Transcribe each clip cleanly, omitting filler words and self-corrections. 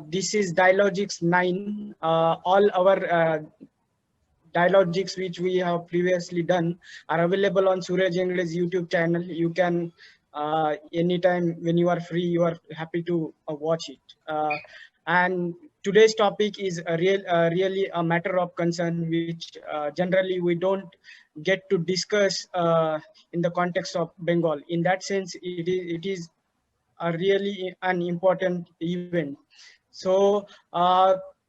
This is Dialogics 9. All our dialogics which we have previously done are available on Suraj Engle's YouTube channel. You can anytime when you are free, you are happy to watch it. And today's topic is really a matter of concern, which generally we don't get to discuss in the context of Bengal. In that sense, it is a really an important event. So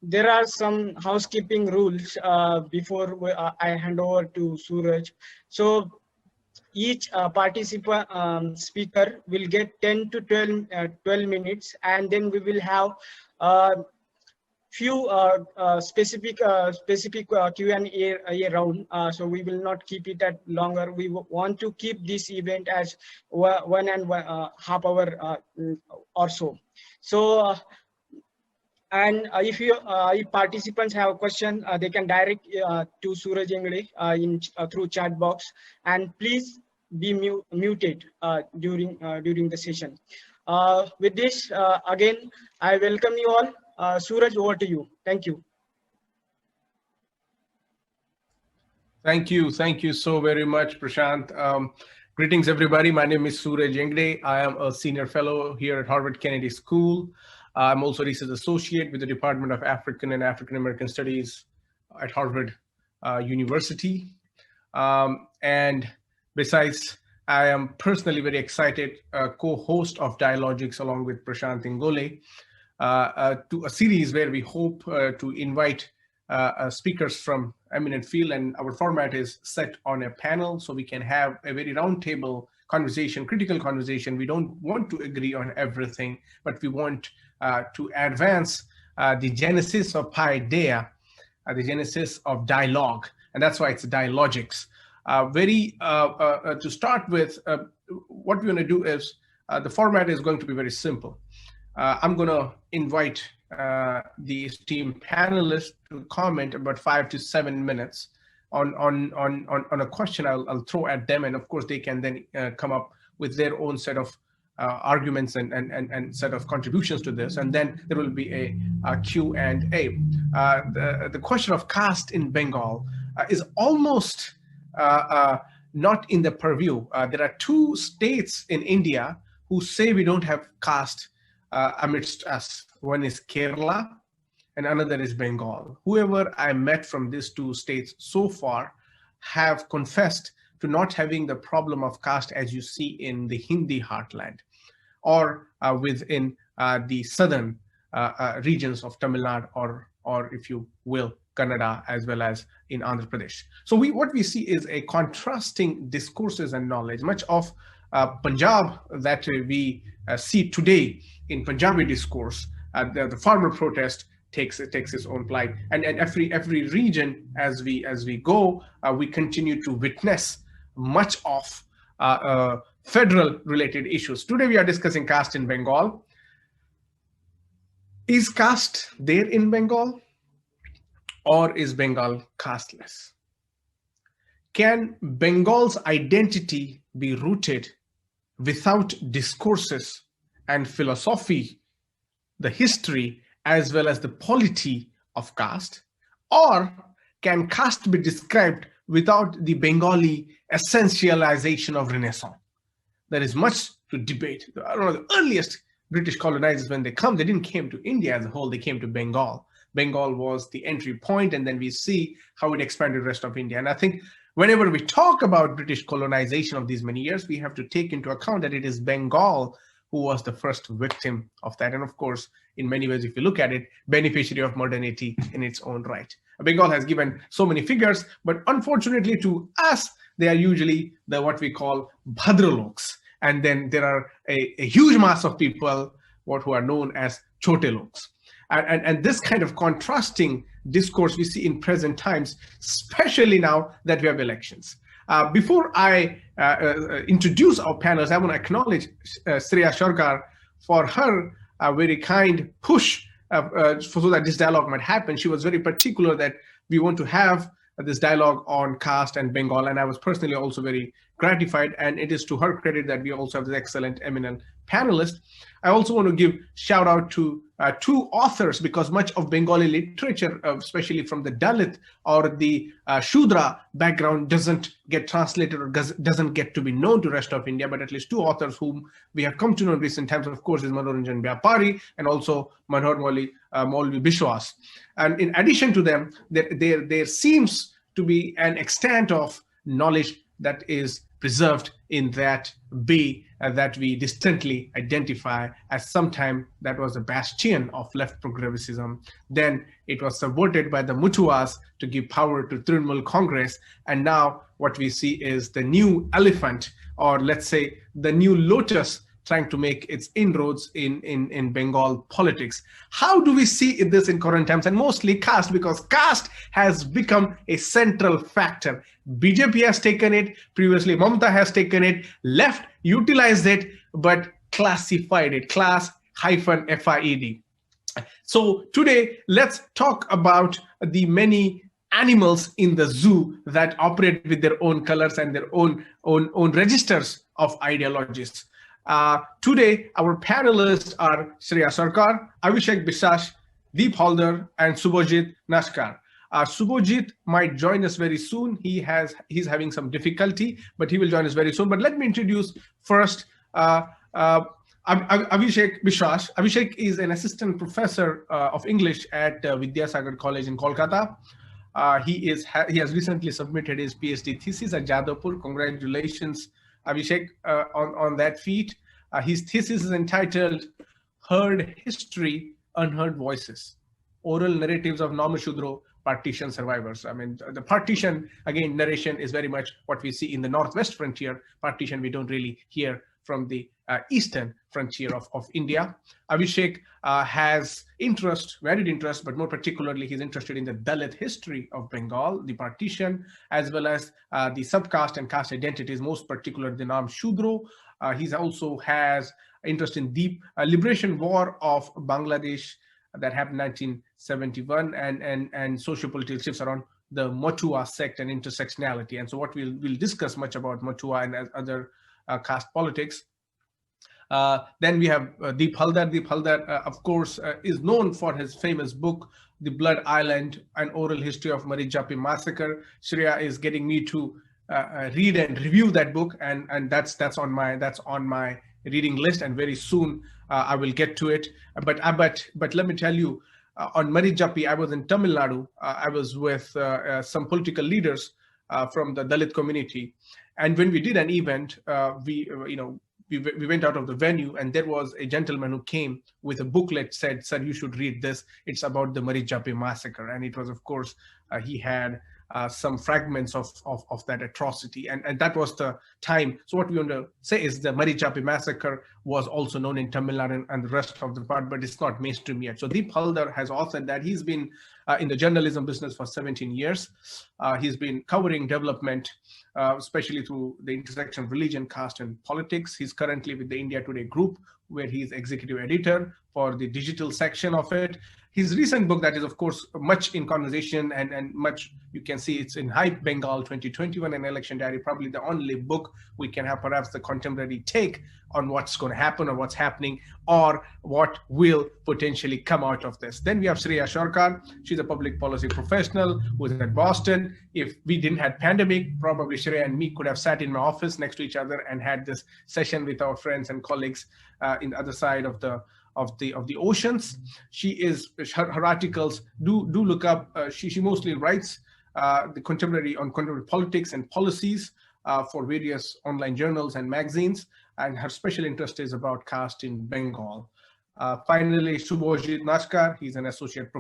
there are some housekeeping rules before I hand over to Suraj. So each participant speaker will get 10 to 12 minutes, and then we will have few specific Q&A round. So we will not keep it at longer. We want to keep this event as 1.5 hour or so. So if participants have a question, they can direct to Suraj Engle through chat box, and please be muted during the session. With this, again, I welcome you all. Suraj, over to you. Thank you. Thank you so very much, Prashant. Greetings, everybody. My name is Suraj Engle. I am a senior fellow here at Harvard Kennedy School. I'm also a research associate with the Department of African and African American Studies at Harvard University. And besides, I am personally very excited, co-host of Dialogics along with Prashant Ingole, to a series where we hope to invite speakers from eminent field, and our format is set on a panel so we can have a very roundtable conversation, critical conversation. We don't want to agree on everything, but we want to advance the genesis of idea, the genesis of dialogue, and that's why it's Dialogics. To start with, what we're going to do is the format is going to be very simple. I'm going to invite the esteemed panelists to comment about 5 to 7 minutes on a question I'll throw at them, and of course they can then come up with their own set of arguments and set of contributions to this, and then there will be a Q&A. The question of caste in Bengal is almost not in the purview. There are 2 states in India who say we don't have caste amidst us. One is Kerala and another is Bengal. Whoever I met from these 2 states so far have confessed to not having the problem of caste as you see in the Hindi heartland or within the southern regions of Tamil Nadu or if you will, Kannada, as well as in Andhra Pradesh. So what we see is a contrasting discourses and knowledge. Much of Punjab that we see today in Punjabi discourse, the farmer protest takes its own plight, and every region as we go, we continue to witness much of federal related issues. Today we are discussing caste in Bengal. Is caste there in Bengal, or is Bengal casteless? Can Bengal's identity be rooted without discourses and philosophy, the history, as well as the polity of caste? Or can caste be described without the Bengali essentialization of Renaissance? There is much to debate. I don't know, the earliest British colonizers, when they didn't came to India as a whole, they came to Bengal. Bengal was the entry point, and then we see how it expanded the rest of India. And I think whenever we talk about British colonization of these many years, we have to take into account that it is Bengal who was the first victim of that. And of course, in many ways, if you look at it, beneficiary of modernity in its own right. Bengal has given so many figures, but unfortunately to us, they are usually what we call Bhadraloks. And then there are a huge mass of people who are known as Choteloks. And this kind of contrasting discourse we see in present times, especially now that we have elections. Before I introduce our panelists, I want to acknowledge Shreya Sharkar for her very kind push so that this dialogue might happen. She was very particular that we want to have this dialogue on caste and Bengal, and I was personally also very gratified, and it is to her credit that we also have this excellent, eminent panelist. I also want to give shout out to two authors, because much of Bengali literature, especially from the Dalit or the Shudra background, doesn't get translated or doesn't get to be known to rest of India. But at least two authors whom we have come to know in recent times, of course, is Manoranjan Vyapari and also Manohar Maulvi Bishwas. And in addition to them, there seems to be an extent of knowledge that is preserved in that bay that we distantly identify as sometime that was a bastion of left progressivism. Then it was subverted by the Mutuas to give power to Trinamool Congress. And now what we see is the new elephant, or let's say the new lotus, trying to make its inroads in Bengal politics. How do we see this in current times? And mostly caste, because caste has become a central factor. BJP has taken it, previously Mamata has taken it, left utilized it, but classified it, class-FIED. So today, let's talk about the many animals in the zoo that operate with their own colors and their own registers of ideologies. Today, our panelists are Shreya Sarkar, Abhishek Biswas, Deep Haldar, and Subhojit Nashkar. Subhojit might join us very soon. He's having some difficulty, but he will join us very soon. But let me introduce first Abhishek Biswas. Abhishek is an assistant professor of English at Vidyasagar College in Kolkata. He has recently submitted his PhD thesis at Jadavpur. Congratulations, Abhishek, on that feat. His thesis is entitled Heard History, Unheard Voices, Oral Narratives of Namashudro Partition Survivors. I mean, the partition, again, narration is very much what we see in the Northwest frontier. Partition we don't really hear from the eastern frontier of India. Abhishek has varied interest, but more particularly, he's interested in the Dalit history of Bengal, the partition, as well as the subcaste and caste identities, most particularly the Nam Shudro. He also has interest in deep liberation war of Bangladesh that happened in 1971 and socio-political shifts around the Motua sect and intersectionality. And so what we'll discuss much about Motua and other caste politics. Then we have Deep Haldar. Deep Haldar, of course, is known for his famous book, The Blood Island, An Oral History of Marijapi Massacre. Shreya is getting me to read and review that book, and that's on my reading list, and very soon I will get to it. But let me tell you, on Marijapi, I was in Tamil Nadu. I was with some political leaders from the Dalit community, and when we did an event, we went out of the venue, and there was a gentleman who came with a booklet, said, "Sir, you should read this. It's about the Marijapi massacre." And it was, of course, he had some fragments of that atrocity, and that was the time. So what we want to say is the Marijapi massacre was also known in Tamil Nadu and the rest of the part, but it's not mainstream yet. So Deep Haldar has authored that. He's been in the journalism business for 17 years. He's been covering development, especially through the intersection of religion, caste, and politics. He's currently with the India Today group, where he's executive editor for the digital section of it. His recent book, that is, of course, much in conversation and much, you can see it's in Hype Bengal 2021, an election diary, probably the only book we can have perhaps the contemporary take on what's going to happen or what's happening or what will potentially come out of this. Then we have Shreya Sarkar. She's a public policy professional who is at Boston. If we didn't have pandemic, probably Shreya and me could have sat in my office next to each other and had this session with our friends and colleagues in the other side of the oceans. Her articles do look up. She mostly writes the contemporary politics and policies for various online journals and magazines, and her special interest is about caste in Bengal. Finally, Subhojit Nashkar. He's an assistant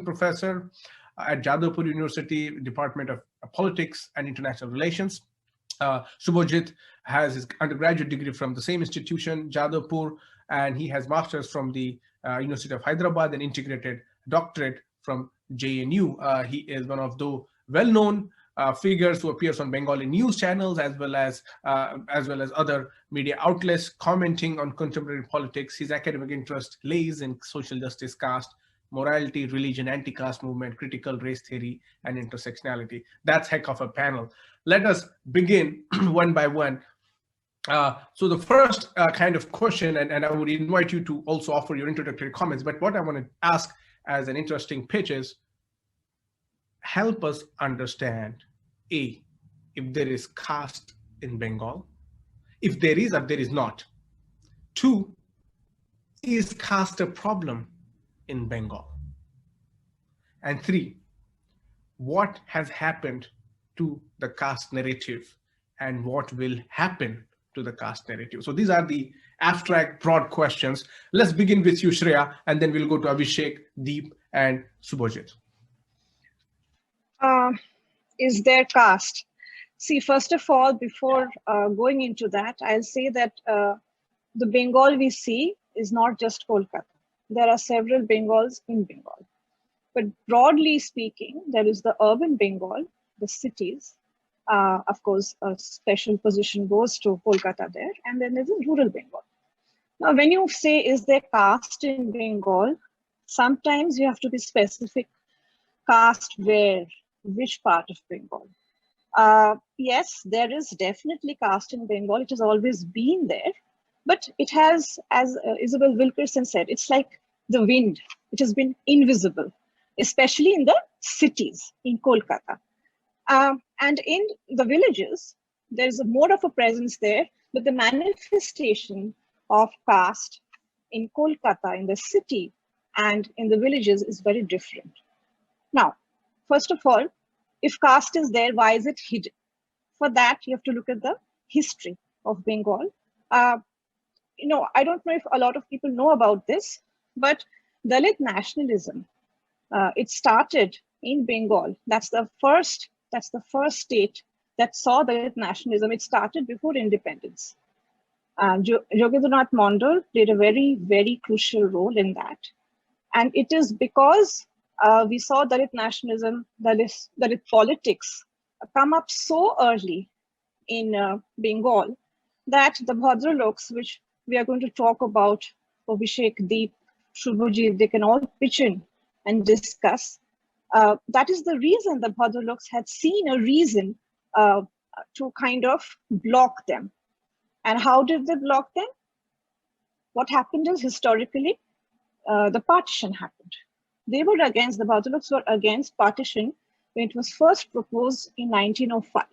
professor at Jadavpur University, Department of Politics and International Relations. Subhojit has his undergraduate degree from the same institution, Jadavpur, and he has master's from the University of Hyderabad and integrated doctorate from JNU. He is one of the well-known figures who appears on Bengali news channels as well as other media outlets commenting on contemporary politics. His academic interest lays in social justice, caste, morality, religion, anti-caste movement, critical race theory, and intersectionality. That's heck of a panel. Let us begin one by one. So the first kind of question, and I would invite you to also offer your introductory comments, but what I want to ask as an interesting pitch is, help us understand, A, if there is caste in Bengal, if there is or there is not. Two, is caste a problem in Bengal? And three, what has happened to the caste narrative and what will happen to the caste narrative? So these are the abstract, broad questions. Let's begin with you, Shreya, and then we'll go to Abhishek, Deep, and Subhajit. Is there caste? See, first of all, before going into that, I'll say that the Bengal we see is not just Kolkata. There are several Bengals in Bengal. But broadly speaking, there is the urban Bengal, the cities. Of course, a special position goes to Kolkata there, and then there's a rural Bengal. Now, when you say, is there caste in Bengal, sometimes you have to be specific. Caste where? Which part of Bengal? Yes, there is definitely caste in Bengal. It has always been there. But it has, as Isabel Wilkerson said, it's like the wind. It has been invisible, especially in the cities, in Kolkata. And in the villages, there's more of a presence there, but the manifestation of caste in Kolkata, in the city, and in the villages is very different. Now, first of all, if caste is there, why is it hidden? For that, you have to look at the history of Bengal. I don't know if a lot of people know about this, but Dalit nationalism, it started in Bengal. That's the first state that saw Dalit nationalism. It started before independence. Yogendranath Mondal played a very, very crucial role in that. And it is because we saw Dalit nationalism, Dalit politics come up so early in Bengal that the Bhadraloks, which we are going to talk about, Abhishek, Deep, Shubhajit, they can all pitch in and discuss. That is the reason the Bhadraloks had seen a reason to kind of block them. And how did they block them? What happened is, historically, the partition happened. The Bhadraloks were against partition when it was first proposed in 1905.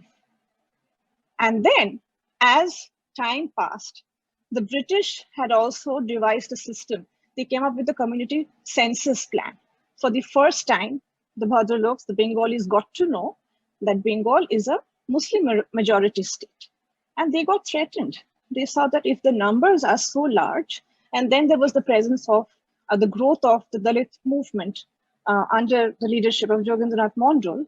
And then, as time passed, the British had also devised a system. They came up with the community census plan. For the first time, the Bhadraloks, the Bengalis, got to know that Bengal is a Muslim majority state. And they got threatened. They saw that if the numbers are so large, and then there was the presence of the growth of the Dalit movement under the leadership of Yogendranath Mondal,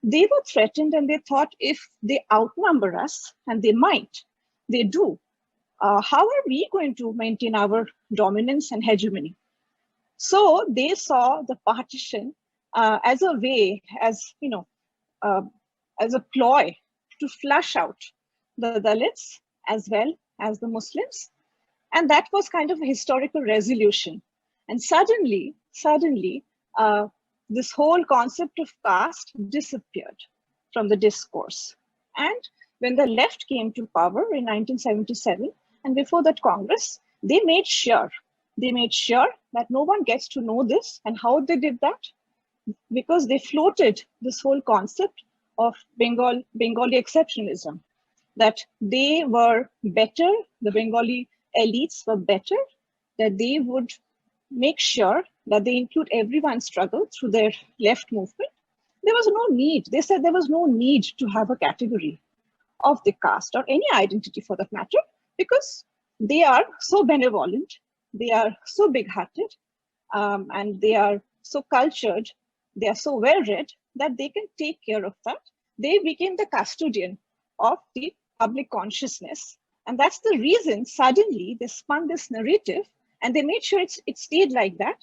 they were threatened, and they thought, if they outnumber us, and they do, how are we going to maintain our dominance and hegemony? So they saw the partition as a way, as a ploy to flush out the Dalits as well as the Muslims. And that was kind of a historical resolution. And suddenly, this whole concept of caste disappeared from the discourse. And when the left came to power in 1977, and before that Congress, they made sure that no one gets to know this. And how they did that? Because they floated this whole concept of Bengali exceptionalism, that they were better, the Bengali elites were better, that they would make sure that they include everyone's struggle through their left movement. There was no need. They said there was no need to have a category of the caste or any identity for that matter, because they are so benevolent, they are so big-hearted, and they are so cultured, they are so well-read that they can take care of that. They became the custodian of the public consciousness. And that's the reason suddenly they spun this narrative and they made sure it stayed like that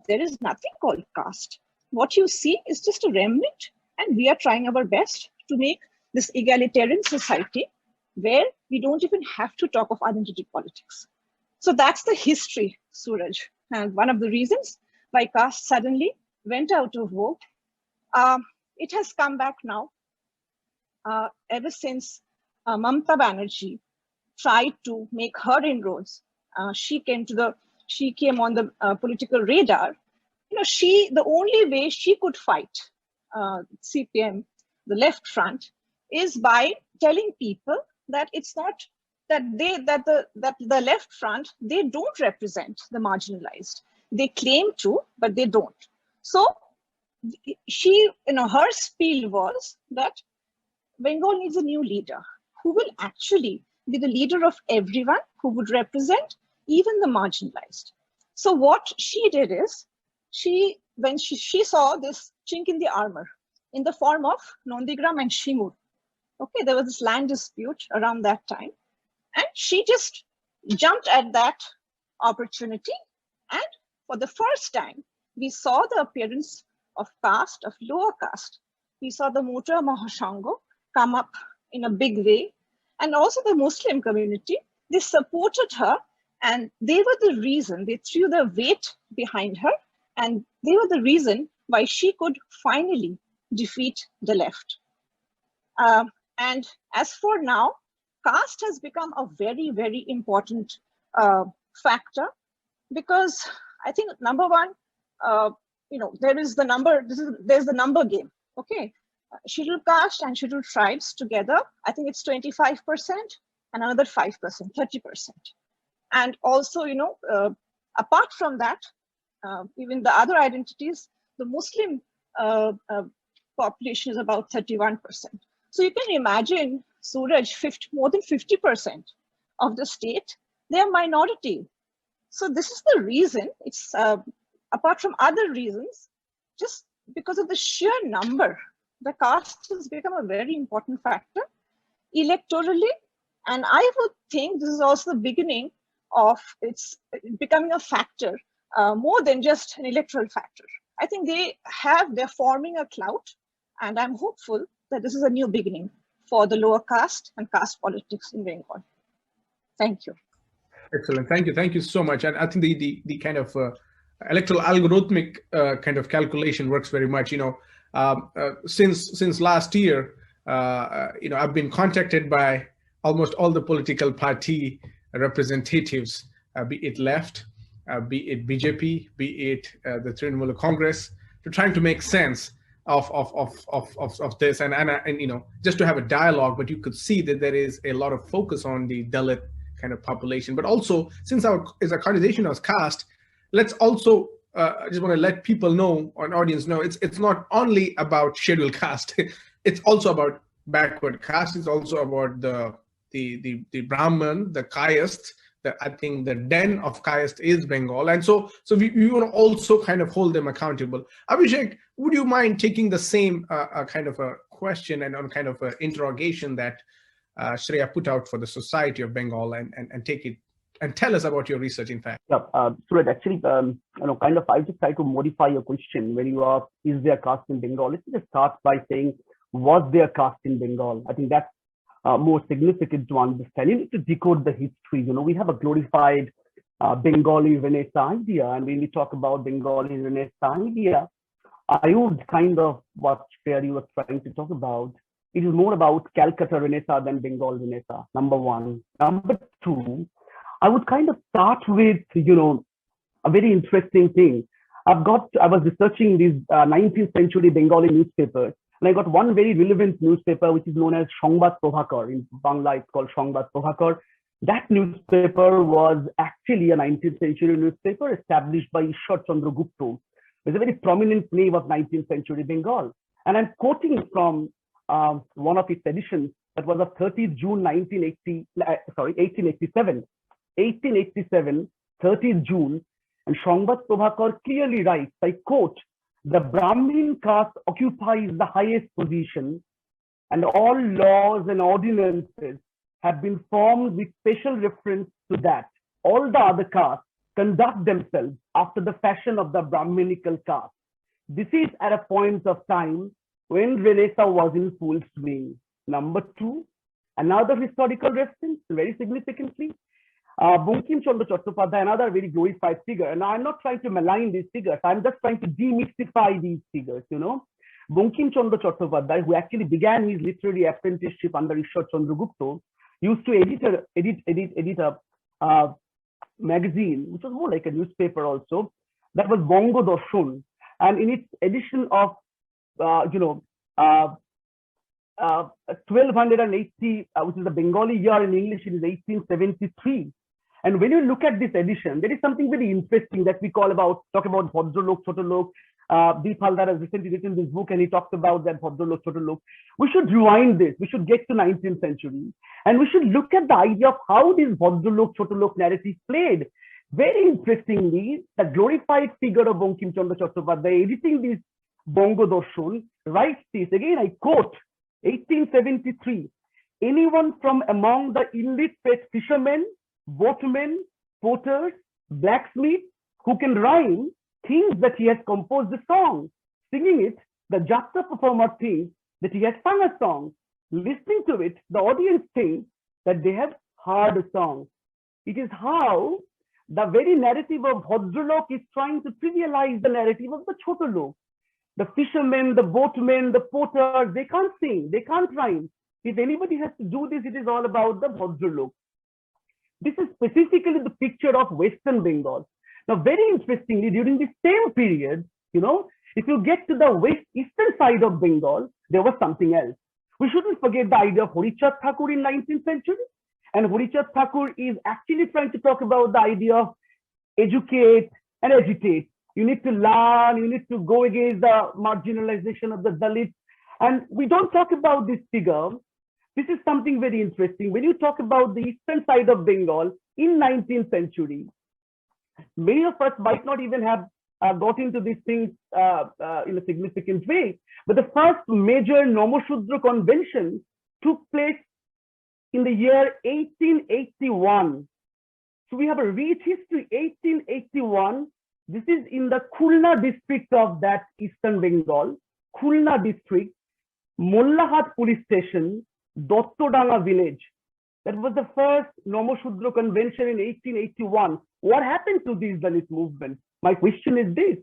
there is nothing called caste. What you see is just a remnant, and we are trying our best to make this egalitarian society where we don't even have to talk of identity politics. So that's the history, Suraj. And one of the reasons why caste suddenly went out of vogue. It has come back now ever since Mamata Banerjee tried to make her inroads. She came on the political radar. The only way she could fight CPM, the left front, is by telling people that it's not that the left front, they don't represent the marginalized. They claim to, but they don't. So her spiel was that Bengal needs a new leader who will actually be the leader of everyone, who would represent even the marginalized. So what she did is, when she saw this chink in the armor in the form of Nondigram and Shimur. Okay, there was this land dispute around that time, and she just jumped at that opportunity. And for the first time, we saw the appearance of caste, of lower caste. We saw the Motor Mahasangha come up in a big way. And also the Muslim community, they supported her, and they were the reason, they threw the weight behind her, and they were the reason why she could finally defeat the left. And as for now, caste has become a very, very important factor, because I think number one, there is the number, there's the number game, okay? Scheduled caste and scheduled tribes together, I think it's 25% and another 5%, 30%. And also, apart from that, even the other identities, the Muslim population is about 31%. So you can imagine, Suraj, more than 50% of the state, they are minority. So this is the reason, it's apart from other reasons, just because of the sheer number, the caste has become a very important factor electorally. And I would think this is also the beginning of its becoming a factor, more than just an electoral factor. I think they're forming a clout, and I'm hopeful that this is a new beginning for the lower caste and caste politics in Bengal. Thank you. Excellent. Thank you so much. And I think the kind of electoral algorithmic kind of calculation works very much. Since last year, I've been contacted by almost all the political party representatives, be it left, be it BJP, be it the Trinamool Congress, to trying to make sense of this and just to have a dialogue. But you could see that there is a lot of focus on the Dalit kind of population. But also, since our conversation was caste, let's also I just want to let people know, or an audience know, it's not only about scheduled caste. It's also about backward caste. It's also about the Brahman, the Caste. I think the den of Caste is Bengal, and so we want to also kind of hold them accountable. Abhishek, would you mind taking the same kind of a question and on kind of an interrogation that Shreya put out for the Society of Bengal, and take it and tell us about your research, in fact. Yeah, Suraj, actually, I just try to modify your question when you ask, is there caste in Bengal? Let's just start by saying, was there caste in Bengal? I think that's more significant to understand. You need to decode the history. We have a glorified Bengali Renaissance idea, and when we talk about Bengali Renaissance idea, I would kind of what you were trying to talk about. It is more about Calcutta Renaissance than Bengal Renaissance, number one. Number two, I would kind of start with, a very interesting thing. I was researching these 19th century Bengali newspapers, and I got one very relevant newspaper, which is known as Sangbad Prabhakar. In Bangla, it's called Sangbad Prabhakar. That newspaper was actually a 19th century newspaper established by Ishwar Chandra Gupta. It's a very prominent name of 19th century Bengal. And I'm quoting from one of its editions that was of 30th June 1887. 1887, 30th June, and Sangbad Prabhakar clearly writes, I quote, "The Brahmin caste occupies the highest position, and all laws and ordinances have been formed with special reference to that. All the other castes conduct themselves after the fashion of the Brahminical caste." This is at a point of time when Renaissance was in full swing. Number two, another historical reference, very significantly, Bankim Chandra Chattopadhyay, another very glorified figure. And I'm not trying to malign these figures. I'm just trying to demystify these figures, you know. Bankim Chandra Chattopadhyay, who actually began his literary apprenticeship under Ishwar Chandra Gupta, used to edit a magazine, which was more like a newspaper also, that was Bongo Darshan. And in its edition of, 1280, which is the Bengali year in English, it is 1873. And when you look at this edition, there is something very interesting that we talk about Bhadralok, Chotalok. Deep Haldar has recently written this book and he talks about that Bhadralok, Chotalok. We should rewind this. We should get to 19th century and we should look at the idea of how this Bhadralok, Chotalok narrative played. Very interestingly, the glorified figure of Bankim Chandra Chattopadhyay editing this Bongo Darshan writes this, again I quote, 1873, anyone from among the illiterate fishermen, boatmen, porters, blacksmiths who can rhyme thinks that he has composed a song. Singing it, the jatra performer thinks that he has sung a song. Listening to it, the audience thinks that they have heard a song. It is how the very narrative of Bhadralok is trying to trivialize the narrative of the Chotalok. The fishermen, the boatmen, the porters, they can't sing, they can't rhyme. If anybody has to do this, it is all about the Bhadralok. This is specifically the picture of Western Bengal. Now, very interestingly, during the same period, you know, if you get to the eastern side of Bengal, there was something else. We shouldn't forget the idea of Harichand Thakur in 19th century. And Harichand Thakur is actually trying to talk about the idea of educate and agitate. You need to learn, you need to go against the marginalization of the Dalits. And we don't talk about this figure. This is something very interesting. When you talk about the eastern side of Bengal in 19th century, many of us might not even have got into these things in a significant way. But the first major Nomoshudra convention took place in the year 1881. So we have a rich history, 1881. This is in the Khulna district of that eastern Bengal, Khulna district, Mollahat police station, Dottodanga village. That was the first Nomoshudra convention in 1881. What happened to these Dalit movements? My question is this.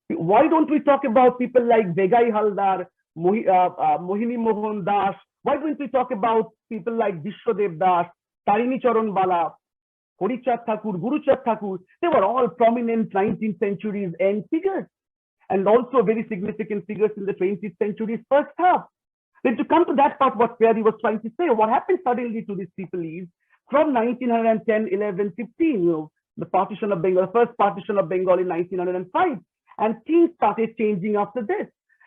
Why don't we talk about people like Begai Haldar, Mohini Mohan Das? Why don't we talk about people like Vishwadev Das, Tarini Charan Bala, Harichand Thakur, Guruchand Thakur? They were all prominent 19th century's end figures and also very significant figures in the 20th century's first half. Then to come to that part, what Perry was trying to say, what happened suddenly to these people is from 1910, 11, 15, you know, the partition of Bengal, the first partition of Bengal in 1905, and things started changing after this.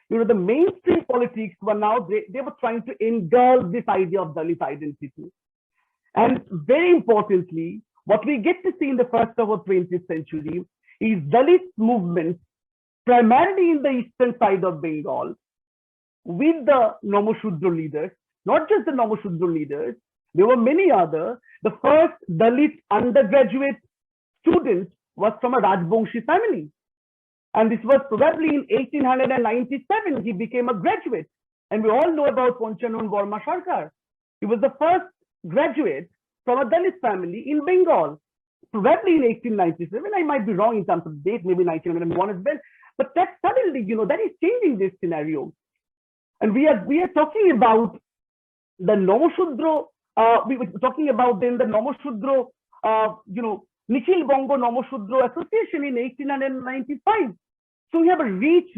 You know, the mainstream politics were now, they were trying to engulf this idea of Dalit identity. And very importantly, what we get to see in the first half of 20th century is Dalit movements, primarily in the eastern side of Bengal, with the Nomoshudra leaders, not just the Nomoshudra leaders, there were many other. The first Dalit undergraduate student was from a Rajbongshi family. And this was probably in 1897, he became a graduate. And we all know about Panchanon Burma Sarkar. He was the first graduate from a Dalit family in Bengal, probably in 1897. I might be wrong in terms of date, maybe 1901 as well. But that suddenly, you know, that is changing this scenario. And we are talking about the Nomoshudra, we were talking about then the Nomoshudra, Nikhil Bongo Nomoshudra Association in 1895. So we have a rich,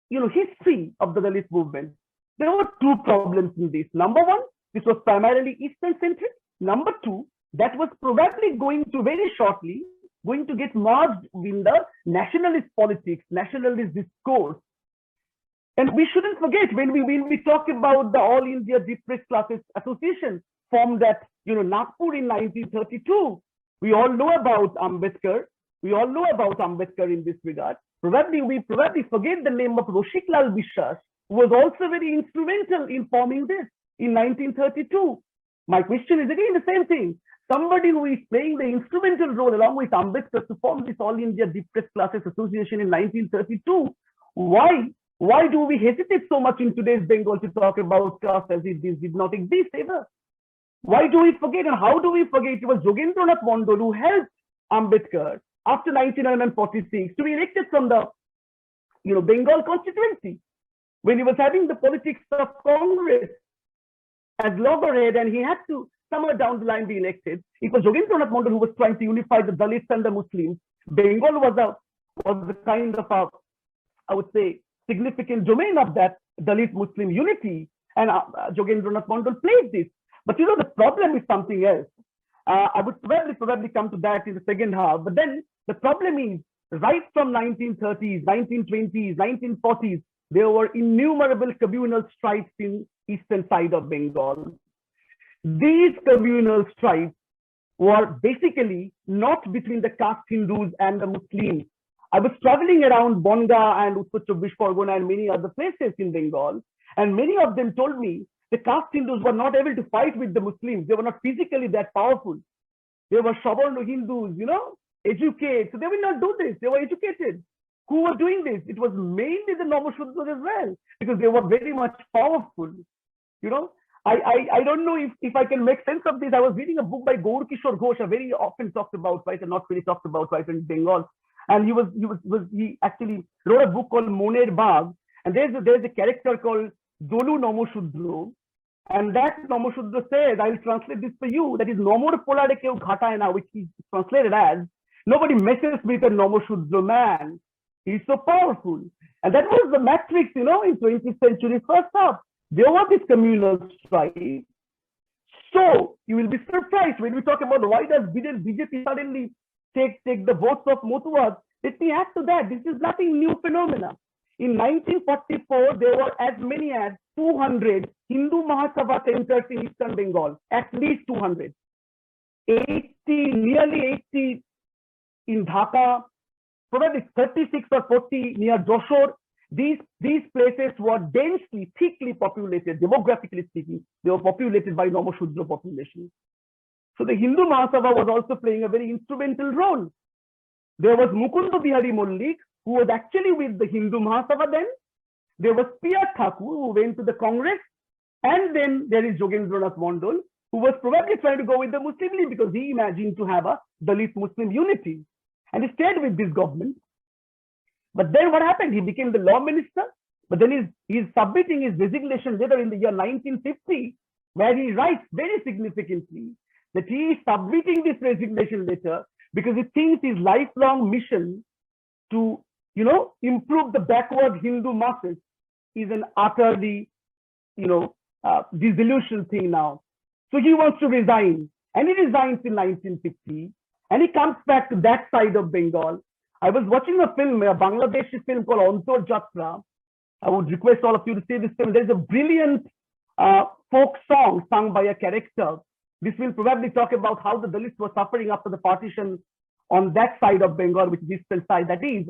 history of the Dalit movement. There were two problems in this. Number one, this was primarily Eastern centric. Number two, that was probably going to very shortly going to get merged in the nationalist politics, nationalist discourse. And we shouldn't forget when we talk about the All India Depressed Classes Association formed at Nagpur in 1932. We all know about Ambedkar. We all know about Ambedkar in this regard. We probably forget the name of Roshiklal Bishwas, who was also very instrumental in forming this in 1932. My question is again the same thing. Somebody who is playing the instrumental role along with Ambedkar to form this All India Depressed Classes Association in 1932. Why do we hesitate so much in today's Bengal to talk about caste as if this did not exist ever? Why do we forget and how do we forget? It was Jogendranath Mondal who helped Ambedkar after 1946 to be elected from the Bengal constituency when he was having the politics of Congress as loggerhead, and he had to somewhere down the line be elected. It was Jogendranath Mondal who was trying to unify the Dalits and the Muslims. Bengal was a kind of a, I would say, significant domain of that Dalit Muslim unity, and Jogendranath Mondal played this. But the problem is something else. I would probably come to that in the second half. But then the problem is, right from 1930s, 1920s, 1940s, there were innumerable communal strifes in eastern side of Bengal. These communal strifes were basically not between the caste Hindus and the Muslims. I was traveling around Bonga and Uttar Chobbish Pargona and many other places in Bengal, and many of them told me the caste Hindus were not able to fight with the Muslims. They were not physically that powerful. They were Savarna Hindus, educated. So they will not do this. They were educated. Who were doing this? It was mainly the Namashudras as well, because they were very much powerful. I don't know if I can make sense of this. I was reading a book by Gaur Kishore Ghosh, a very often talked about, right, and not really talked about, right, in Bengal. And he actually wrote a book called Moner Bagh, and there's a character called Dolu Namashudra, and that Namashudra says, I'll translate this for you, that is Nomor Polare Keu Ghatayana, which is translated as, nobody messes with a Namashudra man. He's so powerful. And that was the matrix, in 20th century first half. There was this communal strife. So you will be surprised when we talk about why does BJP suddenly take the votes of Mothuwas. Let me add to that. This is nothing new phenomena. In 1944, there were as many as 200 Hindu Mahasabha centers in Eastern Bengal, at least 200. Nearly 80 in Dhaka, probably 36 or 40 near Joshore. These places were densely, thickly populated, demographically speaking. They were populated by Namashudra population. So the Hindu Mahasabha was also playing a very instrumental role. There was Mukunda Bihari Mollik, who was actually with the Hindu Mahasabha then. There was P.R. Thakur, who went to the Congress. And then there is Jogendranath Mondal, who was probably trying to go with the Muslim League because he imagined to have a Dalit Muslim unity. And he stayed with this government. But then what happened? He became the law minister. But then he's submitting his resignation letter in the year 1950, where he writes very significantly that he is submitting this resignation letter because he thinks his lifelong mission to, improve the backward Hindu masses is an utterly, disillusioned thing now. So he wants to resign, and he resigns in 1950, and he comes back to that side of Bengal. I was watching a film, a Bangladeshi film called Antor Jatra. I would request all of you to see this film. There's a brilliant folk song sung by a character. This will probably talk about how the Dalits were suffering after the partition on that side of Bengal, which is the eastern side. That is,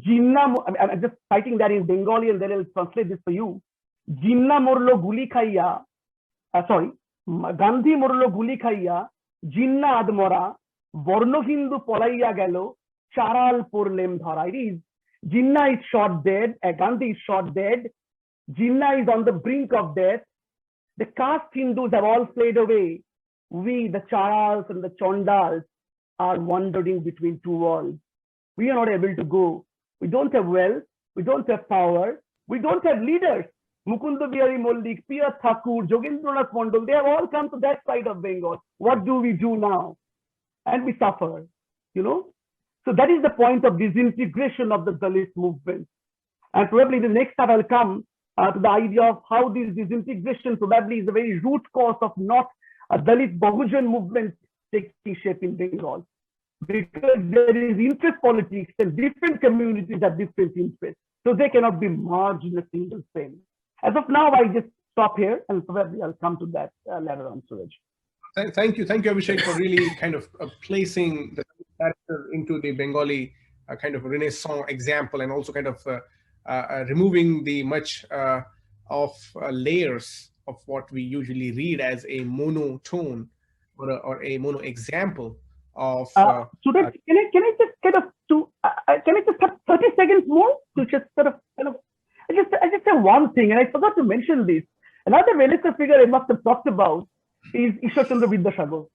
I'm just citing that in Bengali and then I'll translate this for you. Jinna morlo guli khaiya, Gandhi morlo guli khaiya, Jinna admora, Borno Hindu polaiya gelo, Charal porlem dhara. It is, Jinnah is shot dead, Gandhi is shot dead, Jinnah is on the brink of death. The caste Hindus have all fled away. We, the Charals and the Chondals, are wandering between two worlds. We are not able to go. We don't have wealth. We don't have power. We don't have leaders. Mukunda Bihari Mollik, P.R. Thakur, Jogendranath Mondal, they have all come to that side of Bengal. What do we do now? And we suffer, So that is the point of disintegration of the Dalit movement. And probably the next time I'll come to the idea of how this disintegration probably is the very root cause of not a Dalit Bahujan movement taking shape in Bengal. Because there is interest politics and different communities have different interests. So they cannot be merged in a single frame. As of now, I just stop here and probably I'll come to that later on, Suraj. Thank you, Abhishek, for really kind of placing the character into the Bengali kind of Renaissance example, and also kind of removing the much of layers of what we usually read as a monotone or a mono example of. Suraj, can I just kind of can I just have 30 seconds more to just sort of I just say one thing, and I forgot to mention this. Another Renaissance figure I must have talked about is Ishwar Chandra Vidyasagar,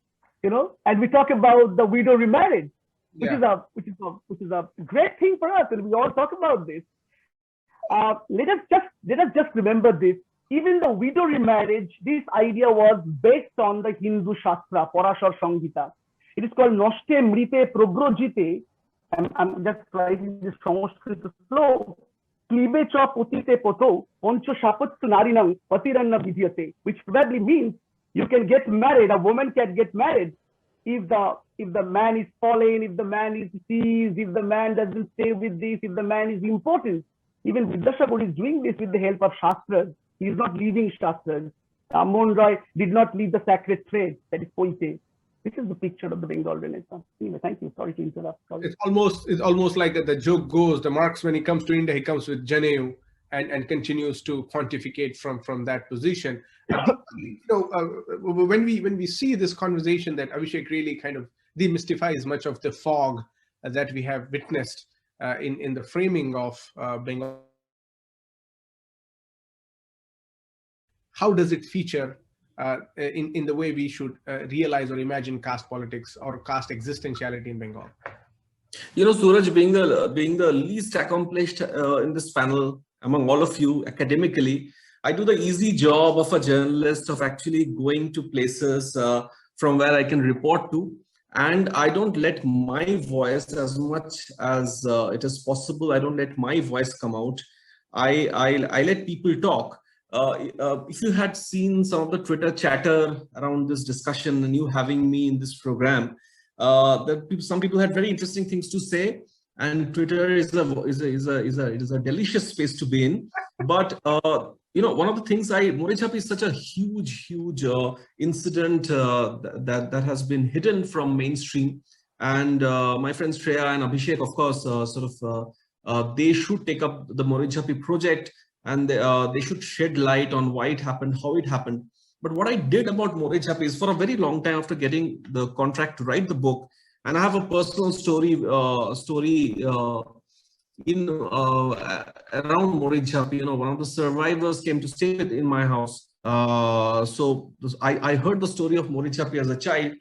and we talk about the widow remarriage, which is a great thing for us, and we all talk about this. Let us just remember this. Even the widow remarriage, this idea was based on the Hindu Shastra, Parashar Samhita. It is called Noshte Mrite Probrojite. I'm just writing this Sanskrit slow. Klibe cha potite poto, poncho shapatsu narinam patiranna vidyate, which probably means you can get married, a woman can get married if the man is fallen, if the man is seized, if the man doesn't stay with this, if the man is important. Even Vidyasagar is doing this with the help of Shastras. He is not leaving Shastras. Ramon Roy did not leave the sacred thread, that is Pointe. This is the picture of the Bengal Renaissance. Anyway, thank you. Sorry to interrupt. Sorry. It's almost like the joke goes, the Marx, when he comes to India, he comes with Janeu and continues to pontificate from that position. When we see this conversation, that Abhishek really kind of demystifies much of the fog that we have witnessed in the framing of Bengal. How does it feature in the way we should realize or imagine caste politics or caste existentiality in Bengal? Suraj, being the least accomplished in this panel among all of you academically, I do the easy job of a journalist of actually going to places from where I can report to, and I don't let my voice, as much as it is possible, I don't let my voice come out. I let people talk. If you had seen some of the Twitter chatter around this discussion and you having me in this program, some people had very interesting things to say, and Twitter is a delicious space to be in. But one of the things Morechhapi is such a huge incident that has been hidden from mainstream, and my friends Shreya and Abhishek, of course, they should take up the Morechhapi project, and they should shed light on why it happened, how it happened. But what I did about Morechhapi is, for a very long time after getting the contract to write the book, and I have a personal story in around Morechhapi. One of the survivors came to stay in my house. So I heard the story of Morechhapi as a child.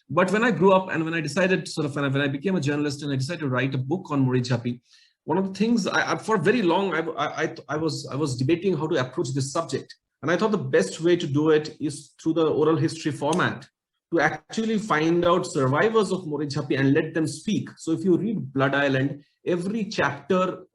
But when I grew up and when I decided, when I became a journalist and I decided to write a book on Morechhapi, one of the things for very long I was debating how to approach this subject, and I thought the best way to do it is through the oral history format, to actually find out survivors of Morechhapi and let them speak. So if you read Blood Island, every chapter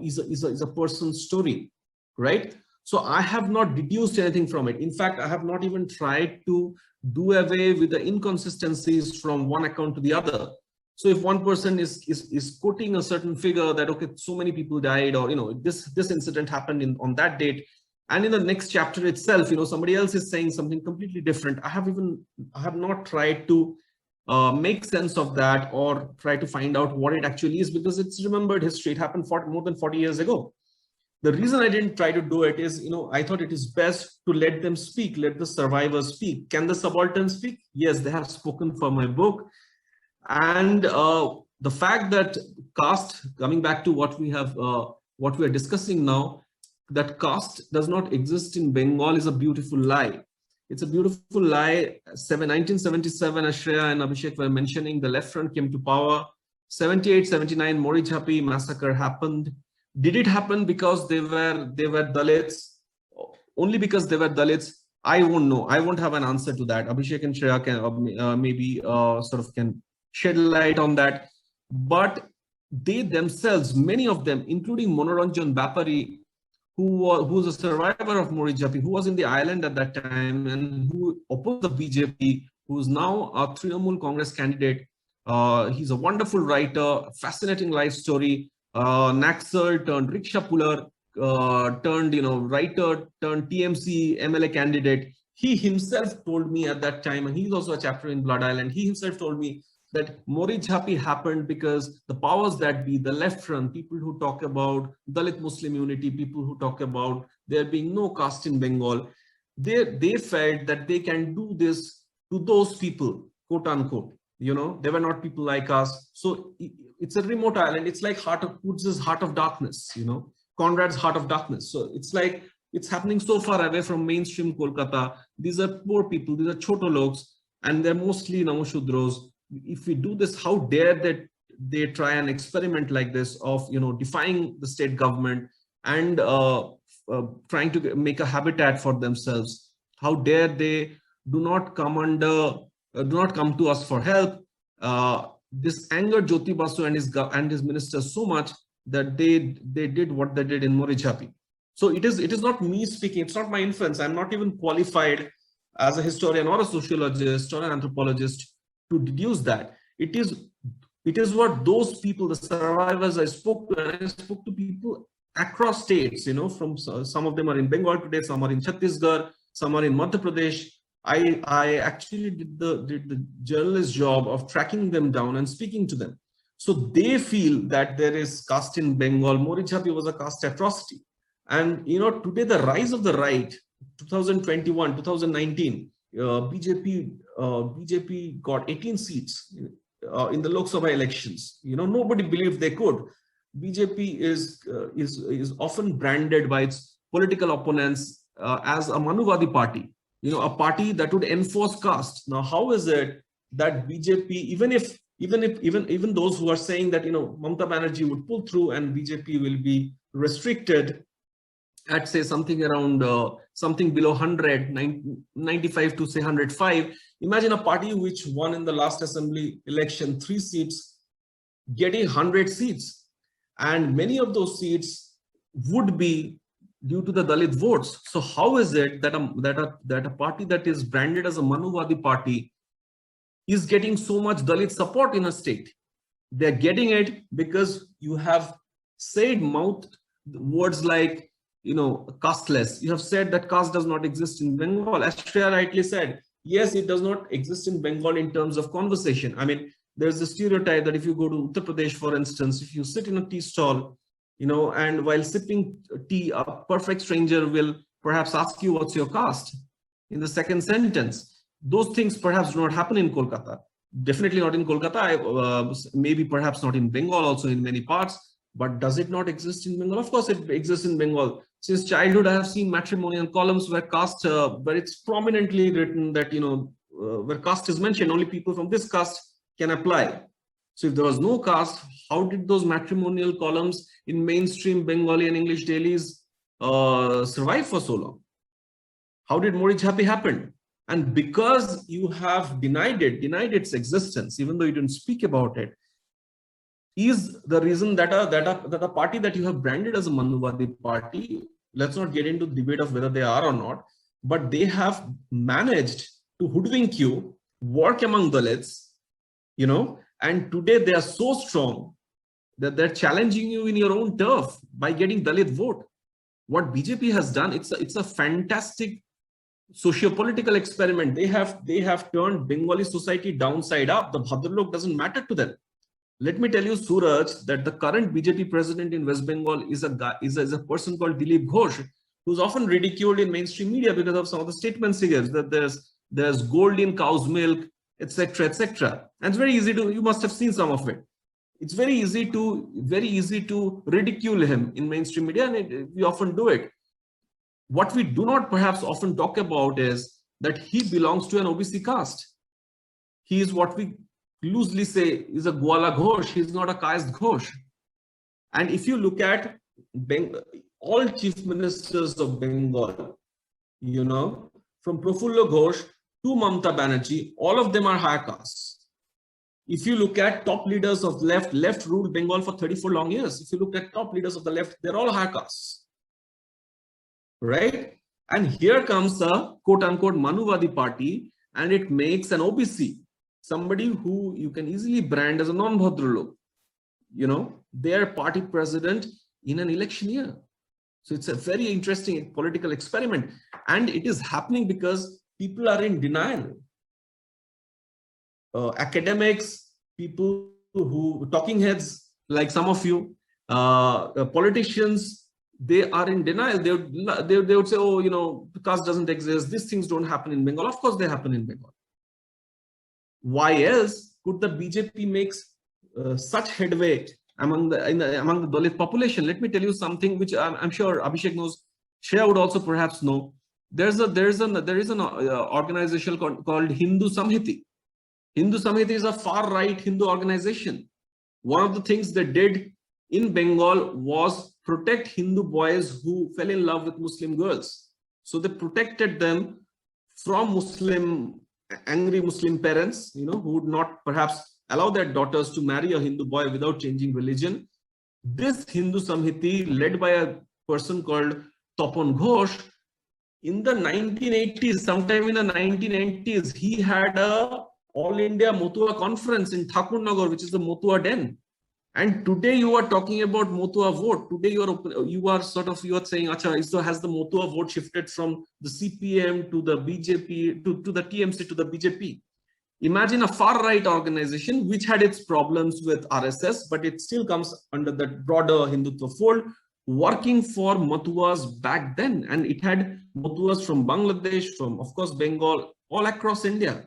is a person's story, right? So I have not deduced anything from it. In fact, I have not even tried to do away with the inconsistencies from one account to the other. So if one person is quoting a certain figure that, okay, so many people died, or this incident happened on that date, and in the next chapter itself, somebody else is saying something completely different, I have not tried to make sense of that or try to find out what it actually is, because it's remembered history. It happened more than 40 years ago. The reason I didn't try to do it is, I thought it is best to let them speak, let the survivors speak. Can the subalterns speak? Yes, they have spoken for my book. And the fact that caste, coming back to what we are discussing now, that caste does not exist in Bengal is a beautiful lie. It's a beautiful lie. 1977, as Shreya and Abhishek were mentioning, the left front came to power. 78, 79, Morechhapi massacre happened. Did it happen because they were Dalits? Only because they were Dalits? I won't know. I won't have an answer to that. Abhishek and Shreya can maybe can shed light on that. But they themselves, many of them, including Monoranjan Bapari, who's a survivor of Morechhapi, who was in the island at that time and who opposed the BJP, who's now a Trinamool Congress candidate. He's a wonderful writer, fascinating life story. Naxal turned rickshaw puller, turned writer, turned TMC MLA candidate. He himself told me at that time, and he's also a chapter in Blood Island, he himself told me that Morechhapi happened because the powers that be, the left front, people who talk about Dalit Muslim unity, people who talk about there being no caste in Bengal, they felt that they can do this to those people, quote unquote. They were not people like us. So it's a remote island. It's like Heart of Darkness, Conrad's Heart of Darkness. So it's like It's happening so far away from mainstream Kolkata. These are poor people, these are choto logs, and they're mostly Namoshudros. If we do this, how dare they try an experiment like this of, you know, defying the state government and trying to make a habitat for themselves. How dare they do not come to us for help. This angered Jyoti Basu and his ministers so much that they did what they did in Morichapi. So it is not me speaking, it's not my influence. I'm not even qualified as a historian or a sociologist or an anthropologist to deduce that. It is what those people, the survivors I spoke to, and I spoke to people across states, you know, from some of them are in Bengal today, some are in Chhattisgarh, some are in Madhya Pradesh. I actually did the journalist job of tracking them down and speaking to them. So they feel that there is caste in Bengal. Morichapi was a caste atrocity. And, you know, today the rise of the right, 2021, 2019, BJP got 18 seats in the Lok Sabha elections. You know, nobody believed they could. BJP is often branded by its political opponents as a Manuvadi party. You know, a party that would enforce caste. Now, how is it that BJP, even those who are saying that, you know, Mamata Banerjee would pull through and BJP will be restricted at, say, something around something below 100, 95 to say 105. Imagine a party which won in the last assembly election 3 seats, getting 100 seats, and many of those seats would be due to the Dalit votes. So how is it that a party that is branded as a Manuvadi party is getting so much Dalit support in a state? They're getting it because you have said words like, you know, casteless. You have said that caste does not exist in Bengal. As Shreya rightly said, yes, it does not exist in Bengal in terms of conversation. I mean, there's a stereotype that if you go to Uttar Pradesh, for instance, if you sit in a tea stall, you know, and while sipping tea, a perfect stranger will perhaps ask you, what's your caste? In the second sentence. Those things perhaps do not happen in Kolkata. Definitely not in Kolkata, maybe perhaps not in Bengal, also in many parts. But does it not exist in Bengal? Of course, it exists in Bengal. Since childhood, I have seen matrimonial columns where caste, where it's prominently written that, you know, where caste is mentioned, only people from this caste can apply. So if there was no caste, how did those matrimonial columns in mainstream Bengali and English dailies survive for so long? How did Morichapi happen? And because you have denied its existence, even though you didn't speak about it, is the reason that a party that you have branded as a Manuvadi party, let's not get into the debate of whether they are or not, but they have managed to hoodwink you, work among Dalits, you know, and today they are so strong that they're challenging you in your own turf by getting Dalit vote. What BJP has done, it's a fantastic socio-political experiment. They have turned Bengali society downside up. The Bhadralok doesn't matter to them. Let me tell you, Suraj, that the current BJP president in West Bengal is a person called Dilip Ghosh, who's often ridiculed in mainstream media because of some of the statements he gives, that there's gold in cow's milk, etc., etc. And it's very easy to, you must have seen some of it. It's very easy to ridicule him in mainstream media, and we often do it. What we do not perhaps often talk about is that he belongs to an OBC caste. He is what we loosely say is a Gwala Ghosh. He is not a caste Ghosh. And if you look at all chief ministers of Bengal, you know, from Prafullo Ghosh to Mamata Banerjee, all of them are higher castes. If you look at top leaders of left ruled Bengal for 34 long years. If you look at top leaders of the left, they're all higher castes. Right? And here comes a quote-unquote Manuvadi party, and it makes an OBC, somebody who you can easily brand as a non-Bhadralok, you know, their party president in an election year. So it's a very interesting political experiment, and it is happening because people are in denial. Academics, people who, talking heads like some of you, politicians, they are in denial. They would say, oh, you know, the caste doesn't exist. These things don't happen in Bengal. Of course they happen in Bengal. Why else could the BJP make such headway among the Dalit population? Let me tell you something which I'm sure Abhishek knows Shreya would also perhaps know. There is an organization called Hindu Samhiti. Hindu Samhiti is a far right Hindu organization. One of the things they did in Bengal was protect Hindu boys who fell in love with Muslim girls. So they protected them from angry Muslim parents, who would not perhaps allow their daughters to marry a Hindu boy without changing religion. This Hindu Samhiti, led by a person called Tapan Ghosh, in the 1980s, sometime in the 1980s, he had a All India Motua conference in Thakurnagar, which is the Motua Den. And today you are talking about Motua vote. Today you are saying, Acha, has the Motua vote shifted from the CPM to the BJP, to the TMC to the BJP? Imagine a far right organization which had its problems with RSS, but it still comes under the broader Hindutva fold, working for Matuas back then. And it had Matuas from Bangladesh, from, of course, Bengal, all across India.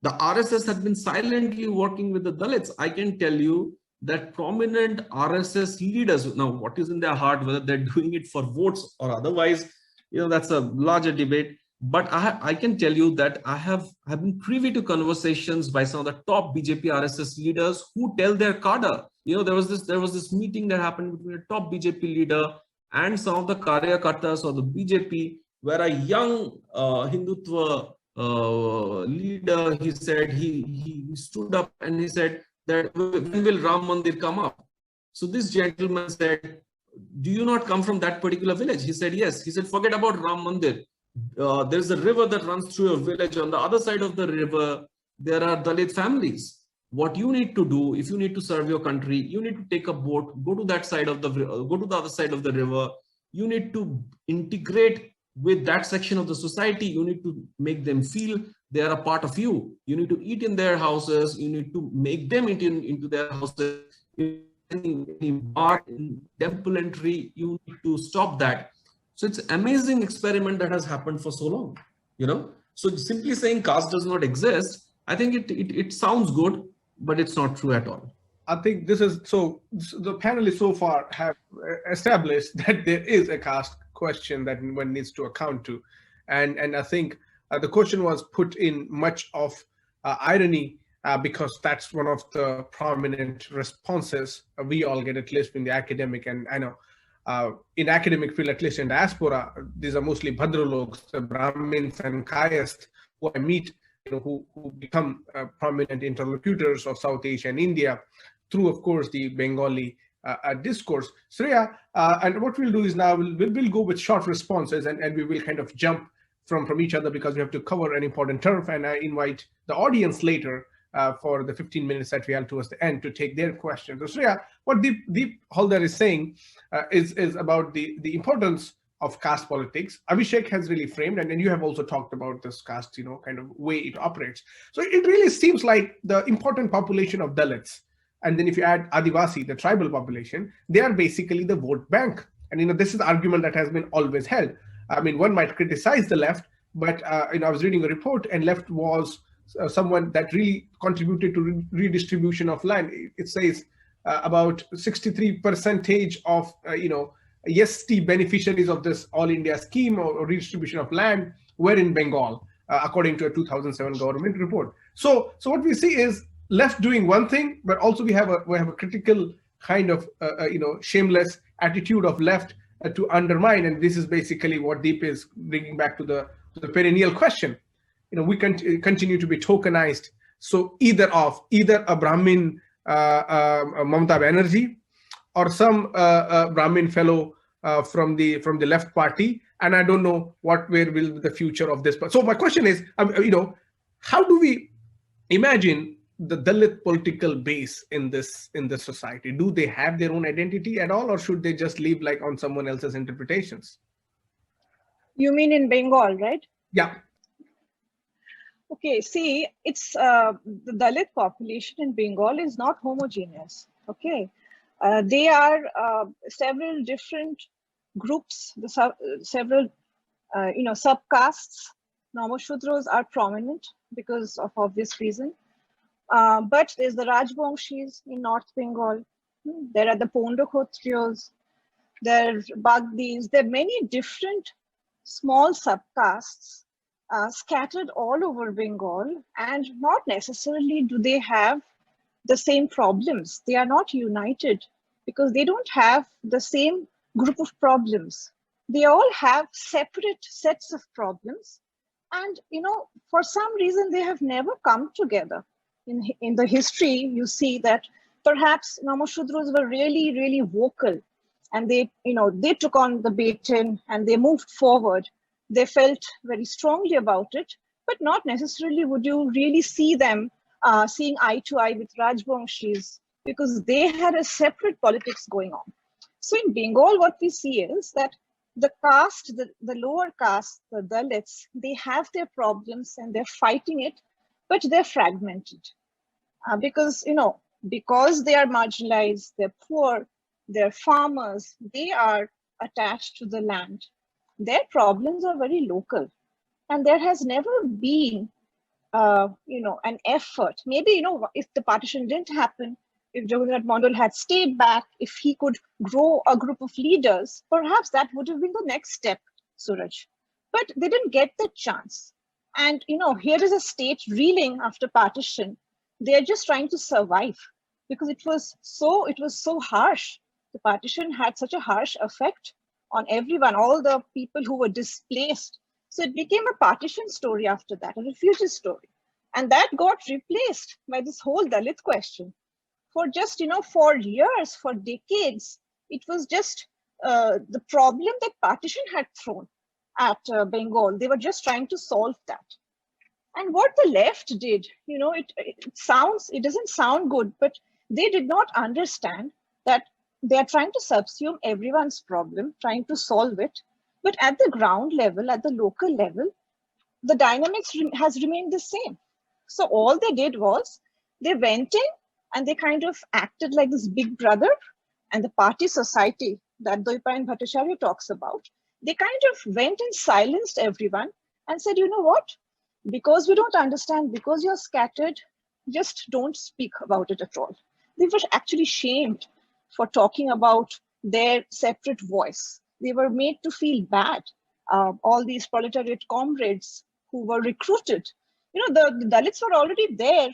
The RSS had been silently working with the Dalits. I can tell you that prominent RSS leaders, now what is in their heart, whether they're doing it for votes or otherwise, that's a larger debate. But I can tell you that I have been privy to conversations by some of the top BJP RSS leaders who tell their cadre. There was this meeting that happened between a top BJP leader and some of the Karyakartas or the BJP, where a young Hindutva leader, he said, he stood up and he said that when will Ram Mandir come up? So this gentleman said, do you not come from that particular village? He said, yes. He said, forget about Ram Mandir. There's a river that runs through your village. On the other side of the river, there are Dalit families. What you need to do, if you need to serve your country, you need to take a boat, go to the other side of the river. You need to integrate with that section of the society. You need to make them feel they are a part of you. You need to eat in their houses. You need to make them eat into their houses. Any bar, temple entry, you need to stop that. So it's an amazing experiment that has happened for so long, So simply saying caste does not exist, I think it sounds good, but it's not true at all. I think this is so. The panelists so far have established that there is a caste question that one needs to account to, and I think the question was put in much of irony because that's one of the prominent responses we all get, at least in the academic, and I know. In academic field, at least in diaspora, these are mostly Bhadraloks, the Brahmins and Caste, who I meet, who become prominent interlocutors of South Asia and India through, of course, the Bengali discourse. Shreya, and what we'll do is now we'll go with short responses and we will kind of jump from each other because we have to cover an important turf, and I invite the audience later for the 15 minutes that we have towards the end to take their questions. So Shreya, what Deep Haldar is saying is about the importance of caste politics. Abhishek has really framed, and then you have also talked about this caste, kind of way it operates. So it really seems like the important population of Dalits, and then if you add Adivasi, the tribal population, they are basically the vote bank. And this is the argument that has been always held. I mean, one might criticize the left, but I was reading a report, and left was someone that really contributed to redistribution of land. It says about 63% of ST beneficiaries of this All India scheme or redistribution of land were in Bengal, according to a 2007 government report. So what we see is left doing one thing, but also we have a critical kind of shameless attitude of left to undermine, and this is basically what Deep is bringing back to the perennial question. We continue to be tokenized. So either a Brahmin Mamata Banerjee or some Brahmin fellow from the left party, and I don't know where will be the future of this. So my question is, how do we imagine the Dalit political base in this society? Do they have their own identity at all, or should they just live like on someone else's interpretations? You mean in Bengal, right? Yeah. Okay, see, it's the Dalit population in Bengal is not homogeneous. Okay, they are several different groups, several subcastes. Namashudras are prominent because of obvious reason. But there's the Rajbangshis in North Bengal. There are the Ponda Kshatriyas. there are Bagdis, there are many different small subcastes scattered all over Bengal, and not necessarily do they have the same problems. They are not united because they don't have the same group of problems. They all have separate sets of problems. And, for some reason, they have never come together. In the history, you see that perhaps Namashudras were really, really vocal, and they took on the baton and they moved forward. They felt very strongly about it, but not necessarily would you really see them seeing eye to eye with Rajbangshis, because they had a separate politics going on. So in Bengal, what we see is that the caste, the lower caste, the Dalits, they have their problems and they're fighting it, but they're fragmented. Because they are marginalized, they're poor, they're farmers, they are attached to the land. Their problems are very local, and there has never been an effort. Maybe, if the partition didn't happen, if Jagannath Mandal had stayed back, if he could grow a group of leaders, perhaps that would have been the next step, Suraj. But they didn't get the chance. And, here is a state reeling after partition. They're just trying to survive because it was so harsh. The partition had such a harsh effect on everyone, all the people who were displaced. So it became a partition story after that, a refugee story. And that got replaced by this whole Dalit question. For just, for years, for decades, it was just the problem that partition had thrown at Bengal. They were just trying to solve that. And what the left did, it doesn't sound good, but they did not understand that they are trying to subsume everyone's problem, trying to solve it. But at the ground level, at the local level, the dynamics has remained the same. So all they did was they went in and they kind of acted like this big brother, and the party society that Doipayan Bhattacharya talks about. They kind of went and silenced everyone and said, you know what? Because we don't understand, because you're scattered, just don't speak about it at all. They were actually shamed for talking about their separate voice. They were made to feel bad. All these proletariat comrades who were recruited, the Dalits were already there.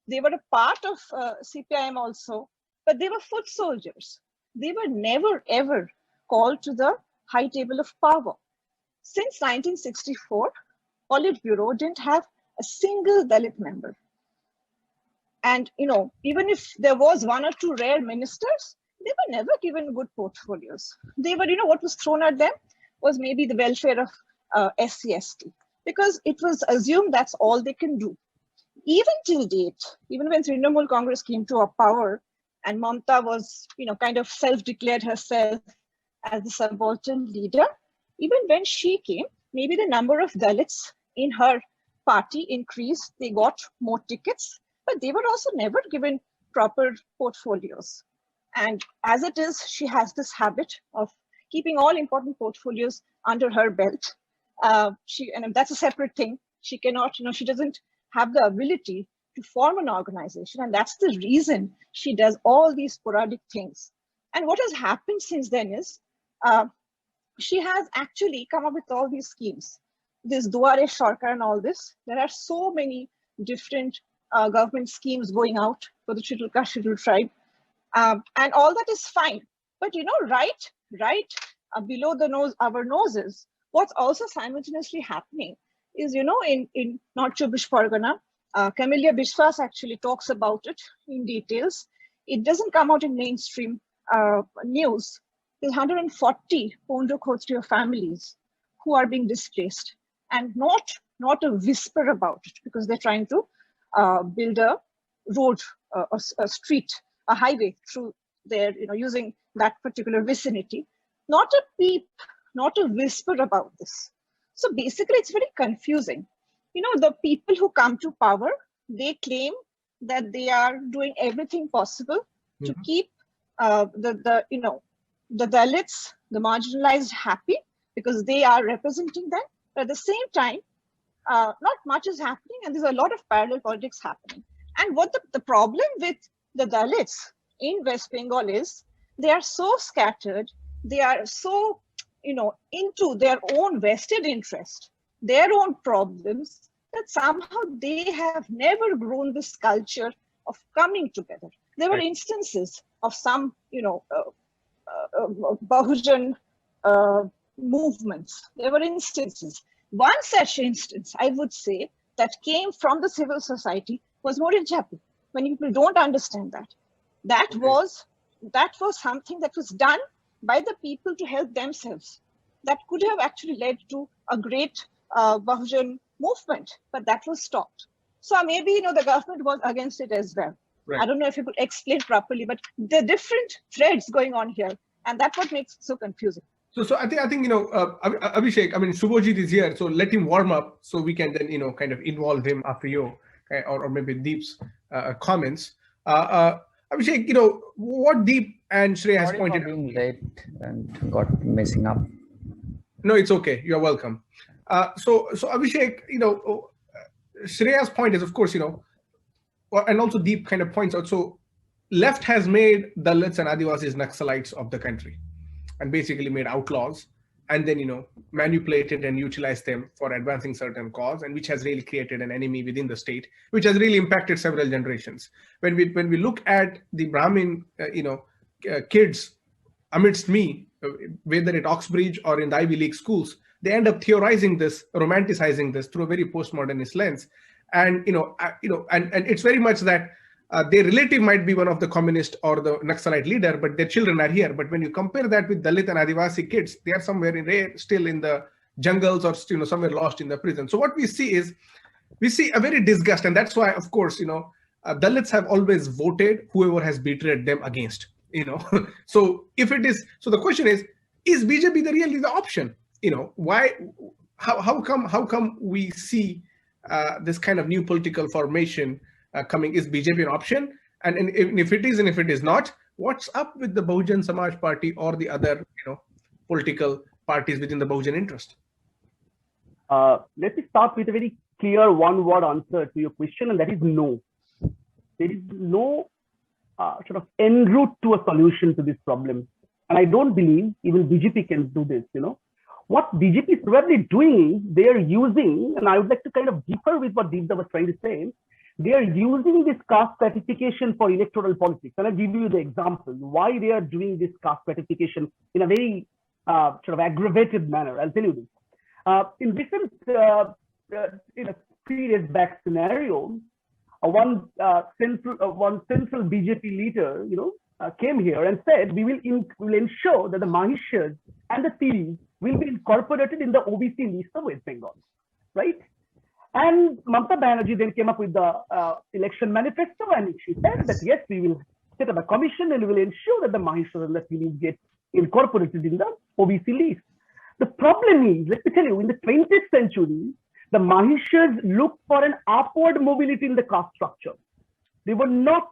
They were a part of CPIM also, but they were foot soldiers. They were never, ever called to the high table of power. Since 1964, Politburo didn't have a single Dalit member. And, even if there was one or two rare ministers, they were never given good portfolios. They were, what was thrown at them was maybe the welfare of SC/ST, because it was assumed that's all they can do. Even till date, even when Trinamool Congress came to a power and Mamta was, kind of self-declared herself as the subaltern leader, even when she came, maybe the number of Dalits in her party increased. They got more tickets, but they were also never given proper portfolios. And as it is, she has this habit of keeping all important portfolios under her belt. And that's a separate thing. She cannot, she doesn't have the ability to form an organization. And that's the reason she does all these sporadic things. And what has happened since then is she has actually come up with all these schemes. This Duare Sarkar and all this, there are so many different government schemes going out for the Scheduled Caste, Scheduled Tribe. And all that is fine. But, right below our noses, what's also simultaneously happening is, in North Chobbish Pargana, Camellia Biswas actually talks about it in details. It doesn't come out in mainstream news. There's 140 Pondo Khotriya families who are being displaced, and not a whisper about it, because they're trying to build a road, a street, a highway through there, using that particular vicinity. Not a peep, not a whisper about this. So basically, it's very confusing. The people who come to power, they claim that they are doing everything possible to keep the Dalits, the marginalized, happy, because they are representing them. But at the same time, not much is happening, and there's a lot of parallel politics happening. And what the problem with the Dalits in West Bengal is, they are so scattered, they are so, into their own vested interest, their own problems, that somehow they have never grown this culture of coming together. There were Right. instances of some, Bahujan movements. There were instances. One such instance, I would say, that came from the civil society was Morinchapi. Many people don't understand that. That was something that was done by the people to help themselves. That could have actually led to a great Bahujan movement, but that was stopped. So maybe the government was against it as well. Right. I don't know if you could explain properly, but the different threads going on here, and that's what makes it so confusing. So I think Abhishek, I mean, Subhojit is here, so let him warm up so we can then kind of involve him after you, or maybe Deep's comments. Abhishek, what Deep and Shreya has Sorry pointed for out. being late and got messing up. No, it's okay. You're welcome. So Abhishek, Shreya's point is, of course, and also Deep kind of points out. So left has made Dalits and Adivasis Naxalites of the country, and basically made outlaws, and then manipulated and utilized them for advancing certain cause, and which has really created an enemy within the state, which has really impacted several generations. When we look at the Brahmin kids amidst me, whether at Oxbridge or in the Ivy League schools, they end up theorizing this, romanticizing this through a very postmodernist lens, and and it's very much that their relative might be one of the communist or the Naxalite leader, but their children are here. But when you compare that with Dalit and Adivasi kids, they are somewhere still in the jungles, or somewhere lost in the prison. So what we see is, we see a very disgust, and that's why, of course, Dalits have always voted whoever has betrayed them against. So if it is, so the question is BJP really the option? Why? How come we see this kind of new political formation coming? Is BJP an option? And if it is, and if it is not, what's up with the Bahujan Samaj Party or the other political parties within the Bahujan interest? Let me start with a very clear one-word answer to your question, and that is no. There is no sort of en route to a solution to this problem. And I don't believe even BJP can do this. What BJP is probably doing, they are using, and I would like to kind of differ with what Deepda was trying to say, they are using this caste stratification for electoral politics. And I'll give you the example why they are doing this caste stratification in a very sort of aggravated manner. I'll tell you this. In recent, in a 3 days back scenario, one central BJP leader, came here and said, we will ensure that the Mahishas and the Tiris will be incorporated in the OBC list of West Bengal, right? And Mamata Banerjee then came up with the election manifesto, and she said that yes, we will set up a commission and we will ensure that the Mahishas and the Tiris get incorporated in the OBC list. The problem is, let me tell you, in the 20th century, the Mahishas looked for an upward mobility in the caste structure. They were not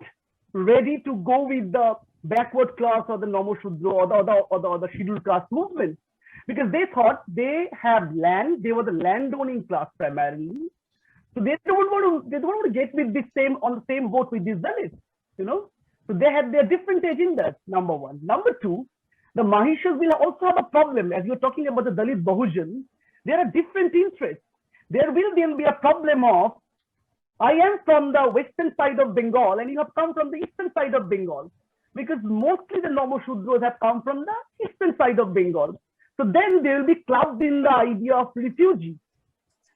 ready to go with the backward class or the Nomoshudra or the scheduled caste movement, because they thought they have land, they were the landowning class primarily. So they don't want to get with this on the same boat with these Dalits, So they had their different agendas, number one. Number two, the Mahishas will also have a problem. As you're talking about the Dalit Bahujan, there are different interests. There will then be a problem of, I am from the western side of Bengal and you have come from the eastern side of Bengal, because mostly the Nomoshudras have come from the eastern side of Bengal. So then they will be clubbed in the idea of refugee.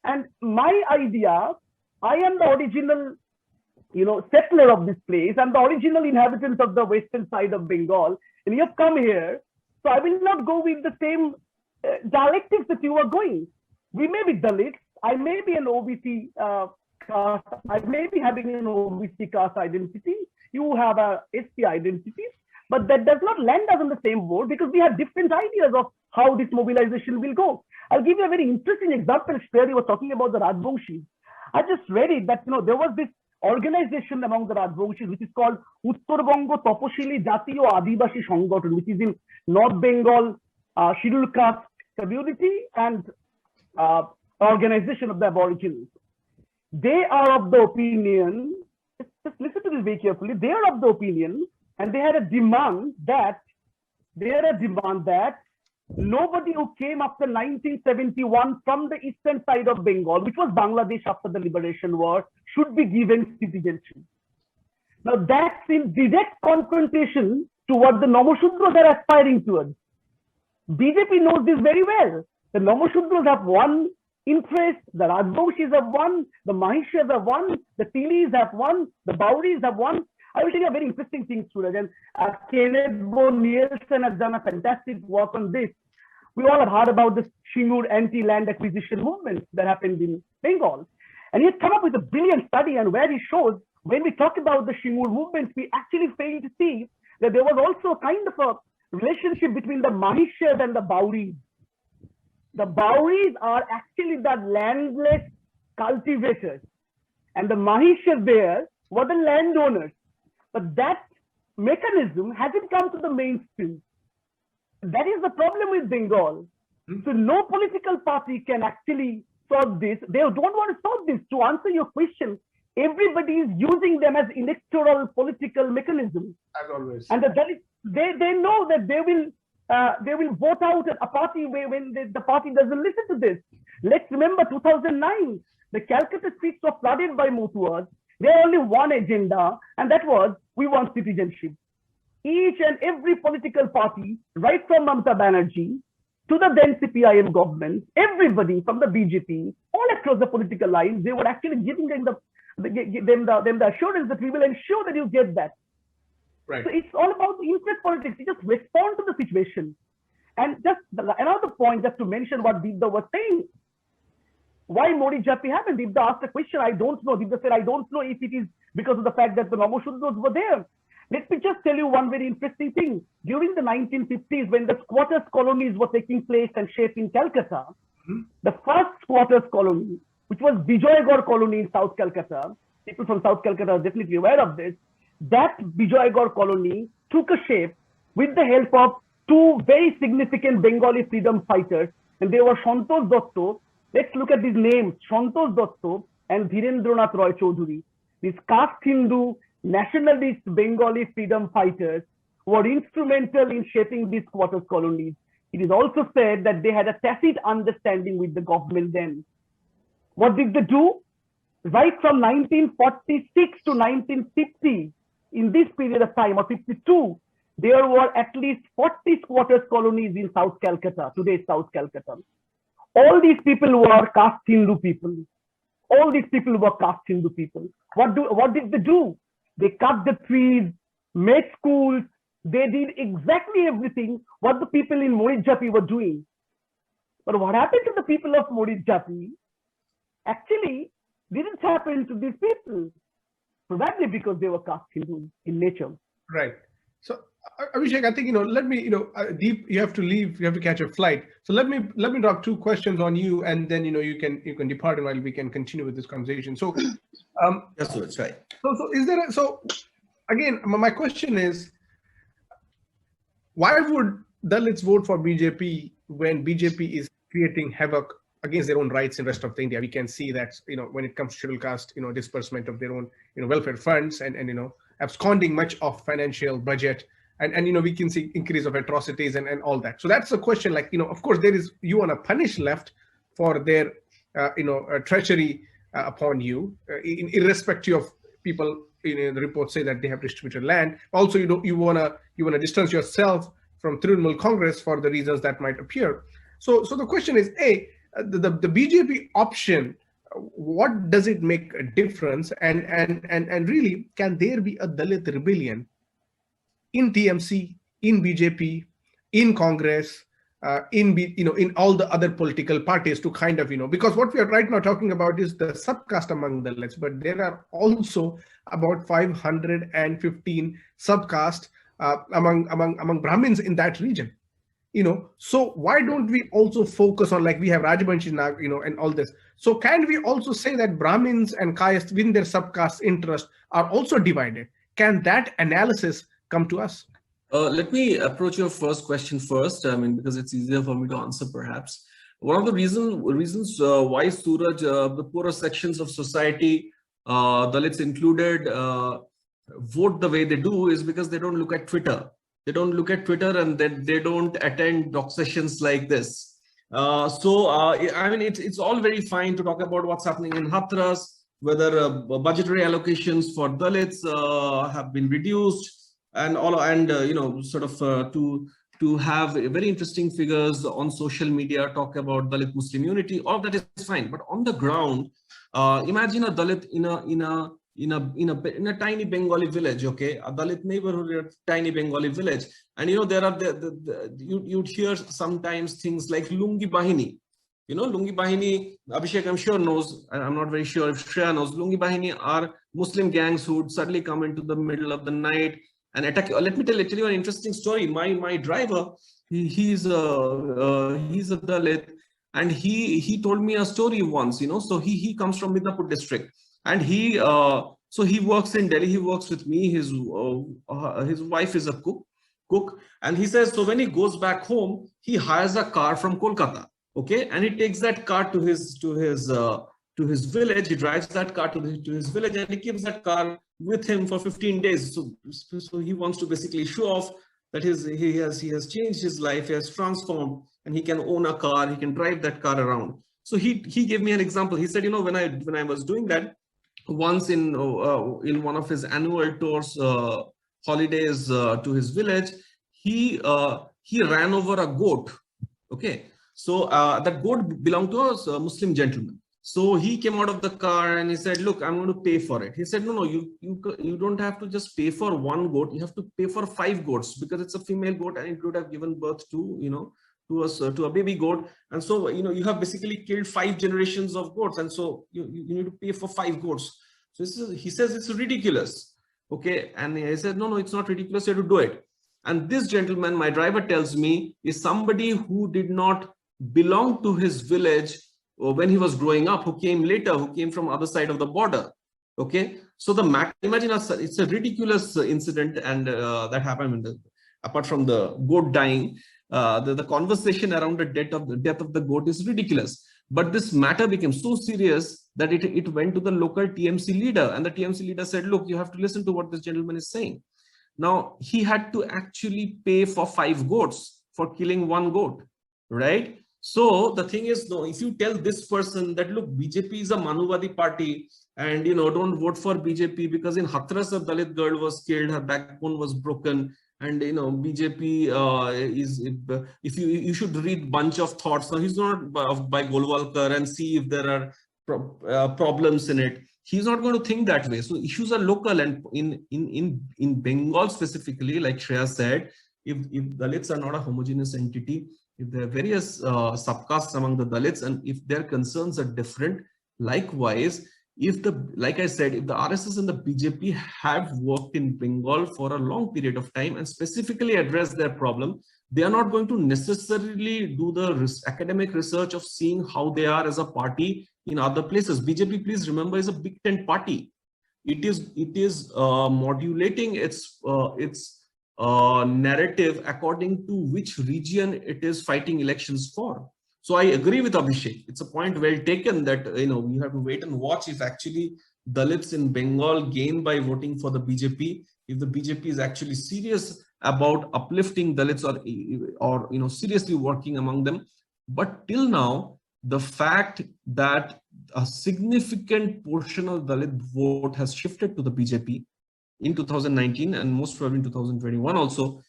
And my idea, I am the original, settler of this place. I'm the original inhabitant of the western side of Bengal, and you have come here. So I will not go with the same dialectics that you are going. We may be Dalits. I may be an OBC caste. I may be having an OBC caste identity. You have a SC identity. But that does not land us on the same board, because we have different ideas of how this mobilization will go. I'll give you a very interesting example. Shreya was talking about the Rajbangshis. I just read it that there was this organization among the Rajbangshis which is called Uttorbongo Toposhili Jatiyo Adibashi Sanghaton, which is in North Bengal scheduled caste community and organization of the Aborigines. They are of the opinion, just listen to this very carefully, they are of the opinion, and they had a demand that there a demand that nobody who came after 1971 from the eastern side of Bengal, which was Bangladesh after the liberation war, should be given citizenship. Now that's in direct confrontation to what the Namashudras are aspiring towards. BJP knows this very well. The Namashudras have one interest, the Rajvanshis have one, the Mahishas have one, the Tilis have one, the Bauris have one. I will tell you a very interesting thing, Suraj, and Kenneth Bo Nielsen has done a fantastic work on this. We all have heard about the Shingur anti-land acquisition movement that happened in Bengal. And he has come up with a brilliant study, and where he shows, when we talk about the Shingur movement, we actually fail to see that there was also a kind of a relationship between the Mahishas and the Bauris. The Bauris are actually the landless cultivators, and the Mahishas there were the landowners. But that mechanism hasn't come to the mainstream. That is the problem with Bengal. So no political party can actually solve this. They don't want to solve this. To answer your question, everybody is using them as electoral political mechanisms. As always. And they know that they will vote out a party when the party doesn't listen to this. Let's remember 2009, the Calcutta streets were flooded by Motuas. There was only one agenda, and that was, we want citizenship. Each and every political party, right from Mamata Banerjee to the then CPIM government, everybody from the BJP, all across the political lines, they were actually giving them the assurance that we will ensure that you get that. Right. So it's all about interest politics. You just respond to the situation. And just another point, just to mention what Deepda was saying, why Modi Japi happened? Deepda asked a question, I don't know. Deepda said, I don't know if it is because of the fact that the Namashudras were there. Let me just tell you one very interesting thing. During the 1950s, when the squatters colonies were taking place and shape in Calcutta, the first squatters colony, which was Bijoygad colony in South Calcutta, people from South Calcutta are definitely aware of this, that Bijoygad colony took a shape with the help of two very significant Bengali freedom fighters, and they were Santosh Dotto. Let's look at these names, Santosh Dotto and Dhirendranath Roy Chaudhuri. These caste Hindu nationalist Bengali freedom fighters were instrumental in shaping these squatters colonies. It is also said that they had a tacit understanding with the government then. What did they do? Right from 1946 to 1950, in this period of time, or 52, there were at least 40 squatters colonies in South Calcutta, today's South Calcutta. All these people were caste Hindu people. All these people were caste Hindu people. What did they do? They cut the trees, made schools. They did exactly everything what the people in Modi Japi were doing. But what happened to the people of Modi Japi actually didn't happen to these people. Probably because they were caste Hindu in nature. Right. So Abhishek, I think, let me, Deep, you have to leave, you have to catch a flight. So let me drop two questions on you, and then, you can depart, and while we can continue with this conversation. So, yes, that's right. So is there, again, my question is, why would Dalits vote for BJP when BJP is creating havoc against their own rights in the rest of India? We can see that, when it comes to scheduled caste, disbursement of their own, welfare funds and absconding much of financial budget. And we can see increase of atrocities and all that. So that's the question, of course, you want to punish left for their, treachery upon you, irrespective of people, the reports say that they have distributed land. Also, you want to distance yourself from Trinamool Congress for the reasons that might appear. So the question is, the BJP option, what does it make a difference? And really, can there be a Dalit rebellion in TMC, in BJP, in Congress, in all the other political parties to kind of, because what we are right now talking about is the subcaste among Dalits, but there are also about 515 subcaste among Brahmins in that region. So why don't we also focus on, we have Rajbanshi now, and all this. So can we also say that Brahmins and Caste within their subcaste interest are also divided? Can that analysis come to us? Let me approach your first question first, because it's easier for me to answer perhaps. One of the reasons why Suraj, the poorer sections of society, Dalits included, vote the way they do is because they don't look at Twitter. They don't look at Twitter, and they don't attend doc sessions like this. I mean, it's all very fine to talk about what's happening in Hathras, whether budgetary allocations for Dalits have been reduced, and sort of to have very interesting figures on social media talk about Dalit Muslim unity. All of that is fine, but on the ground, imagine a Dalit in a tiny Bengali village, okay, a Dalit neighborhood, a tiny Bengali village, and there are you'd hear sometimes things like Lungi Bahini. Lungi Bahini, Abhishek I'm sure knows, and I'm not very sure if Shreya knows. Lungi Bahini are Muslim gangs who would suddenly come into the middle of the night and attack. Let me tell you an interesting story. My driver, he's a Dalit, and he told me a story once. So he comes from Midnapur district, and so he works in Delhi. He works with me. His wife is a cook, and he says, so when he goes back home, he hires a car from Kolkata, okay, and he takes that car to his village. He drives that car to his village, and he keeps that car with him for 15 days. So he wants to basically show off that he has changed his life, he has transformed, and he can own a car, he can drive that car around. So he gave me an example. He said, when I was doing that once in one of his annual tours, holidays to his village, he ran over a goat. Okay, so that goat belonged to a Muslim gentleman. So he came out of the car and he said, look, I'm going to pay for it. He said, no, you don't have to just pay for one goat. You have to pay for 5 goats, because it's a female goat and it could have given birth to, to a baby goat. And so, you have basically killed 5 generations of goats. And so you need to pay for 5 goats. So he says it's ridiculous. Okay. And I said, no, it's not ridiculous. You have to do it. And this gentleman, my driver tells me, is somebody who did not belong to his village when he was growing up, who came later, who came from other side of the border. Okay, so imagine it's a ridiculous incident, and that happened. Apart from the goat dying, the conversation around the death of the goat is ridiculous. But this matter became so serious that it went to the local TMC leader, and the TMC leader said, look, you have to listen to what this gentleman is saying. Now he had to actually pay for 5 goats for killing 1 goat, right? So the thing is, no, if you tell this person that, look, BJP is a Manuvadi party, and don't vote for BJP because in Hathras a Dalit girl was killed, her backbone was broken, and BJP is, if you should read Bunch of Thoughts. Now he's not by Golwalkar, and see if there are problems in it. He's not going to think that way. So issues are local, and in Bengal specifically, like Shreya said, if Dalits are not a homogeneous entity, if there are various subcastes among the Dalits, and if their concerns are different, likewise, like I said, if the RSS and the BJP have worked in Bengal for a long period of time and specifically address their problem, they are not going to necessarily do the academic research of seeing how they are as a party in other places. BJP, please remember, is a Big Tent party. It is modulating its narrative according to which region it is fighting elections for. So I agree with Abhishek. It's a point well taken that you have to wait and watch if actually Dalits in Bengal gain by voting for the BJP. If the BJP is actually serious about uplifting Dalits or seriously working among them. But till now, the fact that a significant portion of Dalit vote has shifted to the BJP in 2019 and most probably in 2021 also,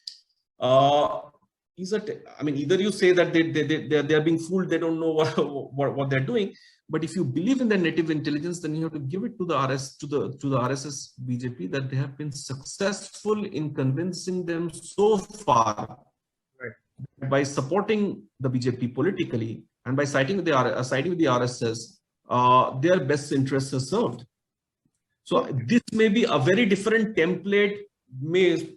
either you say that they are being fooled, they don't know what they're doing, but if you believe in their native intelligence, then you have to give it to the RSS BJP that they have been successful in convincing them so far, right, by supporting the BJP politically and by siding with the RSS, their best interests are served. So this may be a very different template, may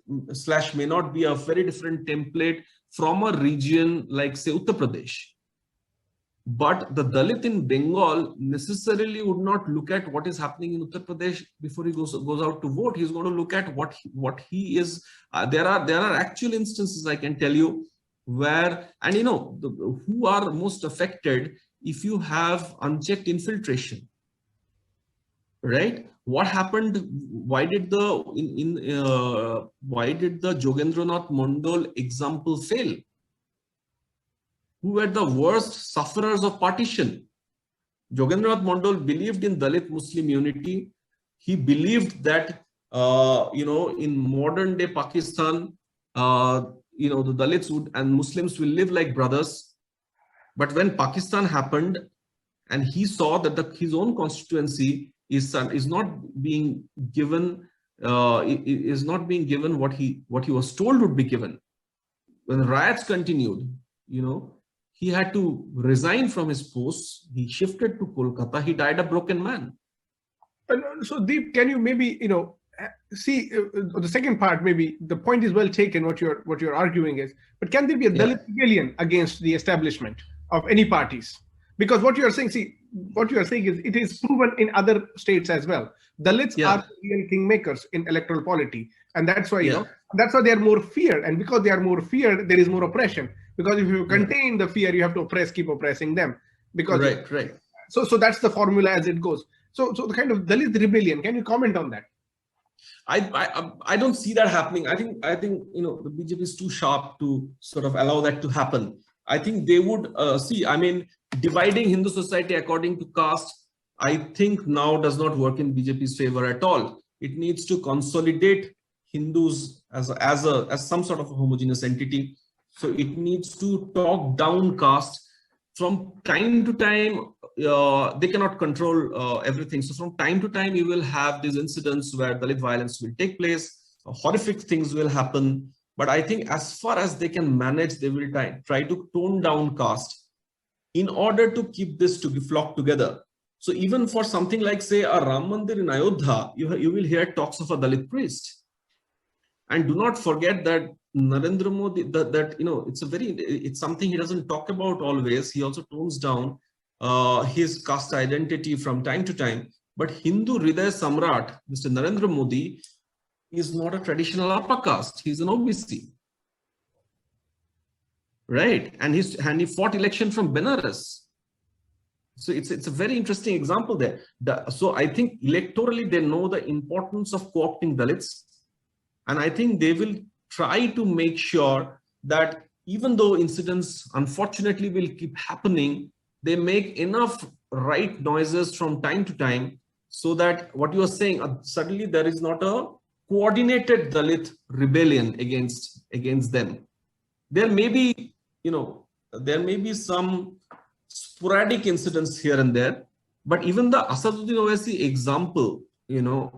not be a very different template from a region like, say, Uttar Pradesh. But the Dalit in Bengal necessarily would not look at what is happening in Uttar Pradesh before he goes out to vote. He's going to look at what he is. There are actual instances I can tell you where, and who are most affected if you have unchecked infiltration. right? What happened? Why did the Jogendranath Mondal example fail? Who were the worst sufferers of partition? Jogendranath Mondal believed in Dalit Muslim unity. He believed that in modern day Pakistan, the Dalits and Muslims will live like brothers. But when Pakistan happened, and he saw that his own constituency is not being given what he was told would be given. When riots continued, he had to resign from his post. He shifted to Kolkata. He died a broken man. So Deep, can you maybe see the second part? Maybe the point is well taken. What you're arguing is, but can there be a Dalit rebellion against the establishment of any parties? Because what you are saying, is it is proven in other states as well. Dalits are the real kingmakers in electoral polity, and that's why that's why they are more feared. And because they are more feared, there is more oppression. Because if you contain the fear, you have to keep oppressing them. Because right. So that's the formula as it goes. So the kind of Dalit rebellion. Can you comment on that? I don't see that happening. I think the BJP is too sharp to sort of allow that to happen. I think they would dividing Hindu society according to caste, I think now does not work in BJP's favor at all. It needs to consolidate Hindus as some sort of a homogeneous entity. So it needs to talk down caste. From time to time, they cannot control everything. So from time to time, you will have these incidents where Dalit violence will take place, horrific things will happen. But I think as far as they can manage, they will try to tone down caste in order to keep this to flock together. So even for something like, say, a Ram Mandir in Ayodhya, you will hear talks of a Dalit priest. And do not forget that Narendra Modi, it's something he doesn't talk about always. He also tones down his caste identity from time to time. But Hindu Hriday Samrat, Mr. Narendra Modi, is not a traditional upper caste. He's an OBC. Right, and he fought election from Benares. So it's a very interesting example there. So I think electorally they know the importance of co-opting Dalits, and I think they will try to make sure that even though incidents unfortunately will keep happening, they make enough right noises from time to time so that what you are saying, suddenly there is not a coordinated Dalit rebellion against them. There may be some sporadic incidents here and there, but even the Asaduddin Owaisi example,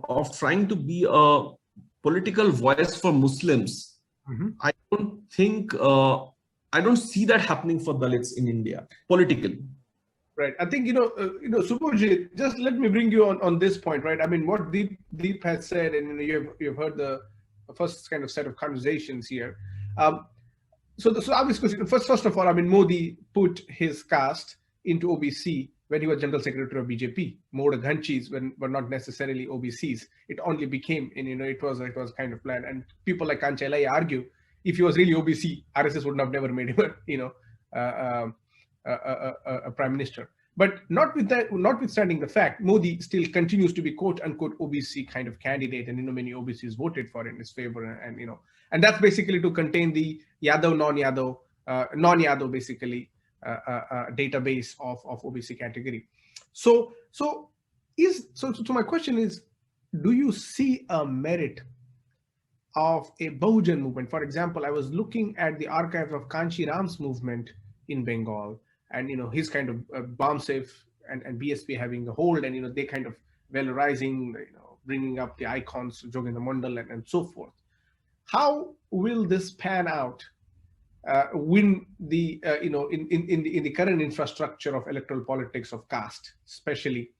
of trying to be a political voice for Muslims, I don't see that happening for Dalits in India politically. Right. I think Subhojit, just let me bring you on this point, right? I mean, what Deep has said, and you've heard the first kind of set of conversations here. So the obvious question, first of all, I mean, Modi put his caste into OBC when he was General Secretary of BJP. More Ghanchis were not necessarily OBCs. It only became, it was kind of planned. And people like Kanchelai argue, if he was really OBC, RSS would have never made him, a prime minister. But notwithstanding the fact, Modi still continues to be quote unquote OBC kind of candidate, and many OBCs voted for in his favor, and that's basically to contain the Yadav, non-Yadav basically database of OBC category. So my question is, do you see a merit of a Bahujan movement? For example, I was looking at the archives of Kanchi Ram's movement in Bengal, and his kind of bomb safe and BSP having a hold, and they kind of valorizing, bringing up the icons, Jogendra Mondal and so forth. How will this pan out when the in the current infrastructure of electoral politics of caste, especially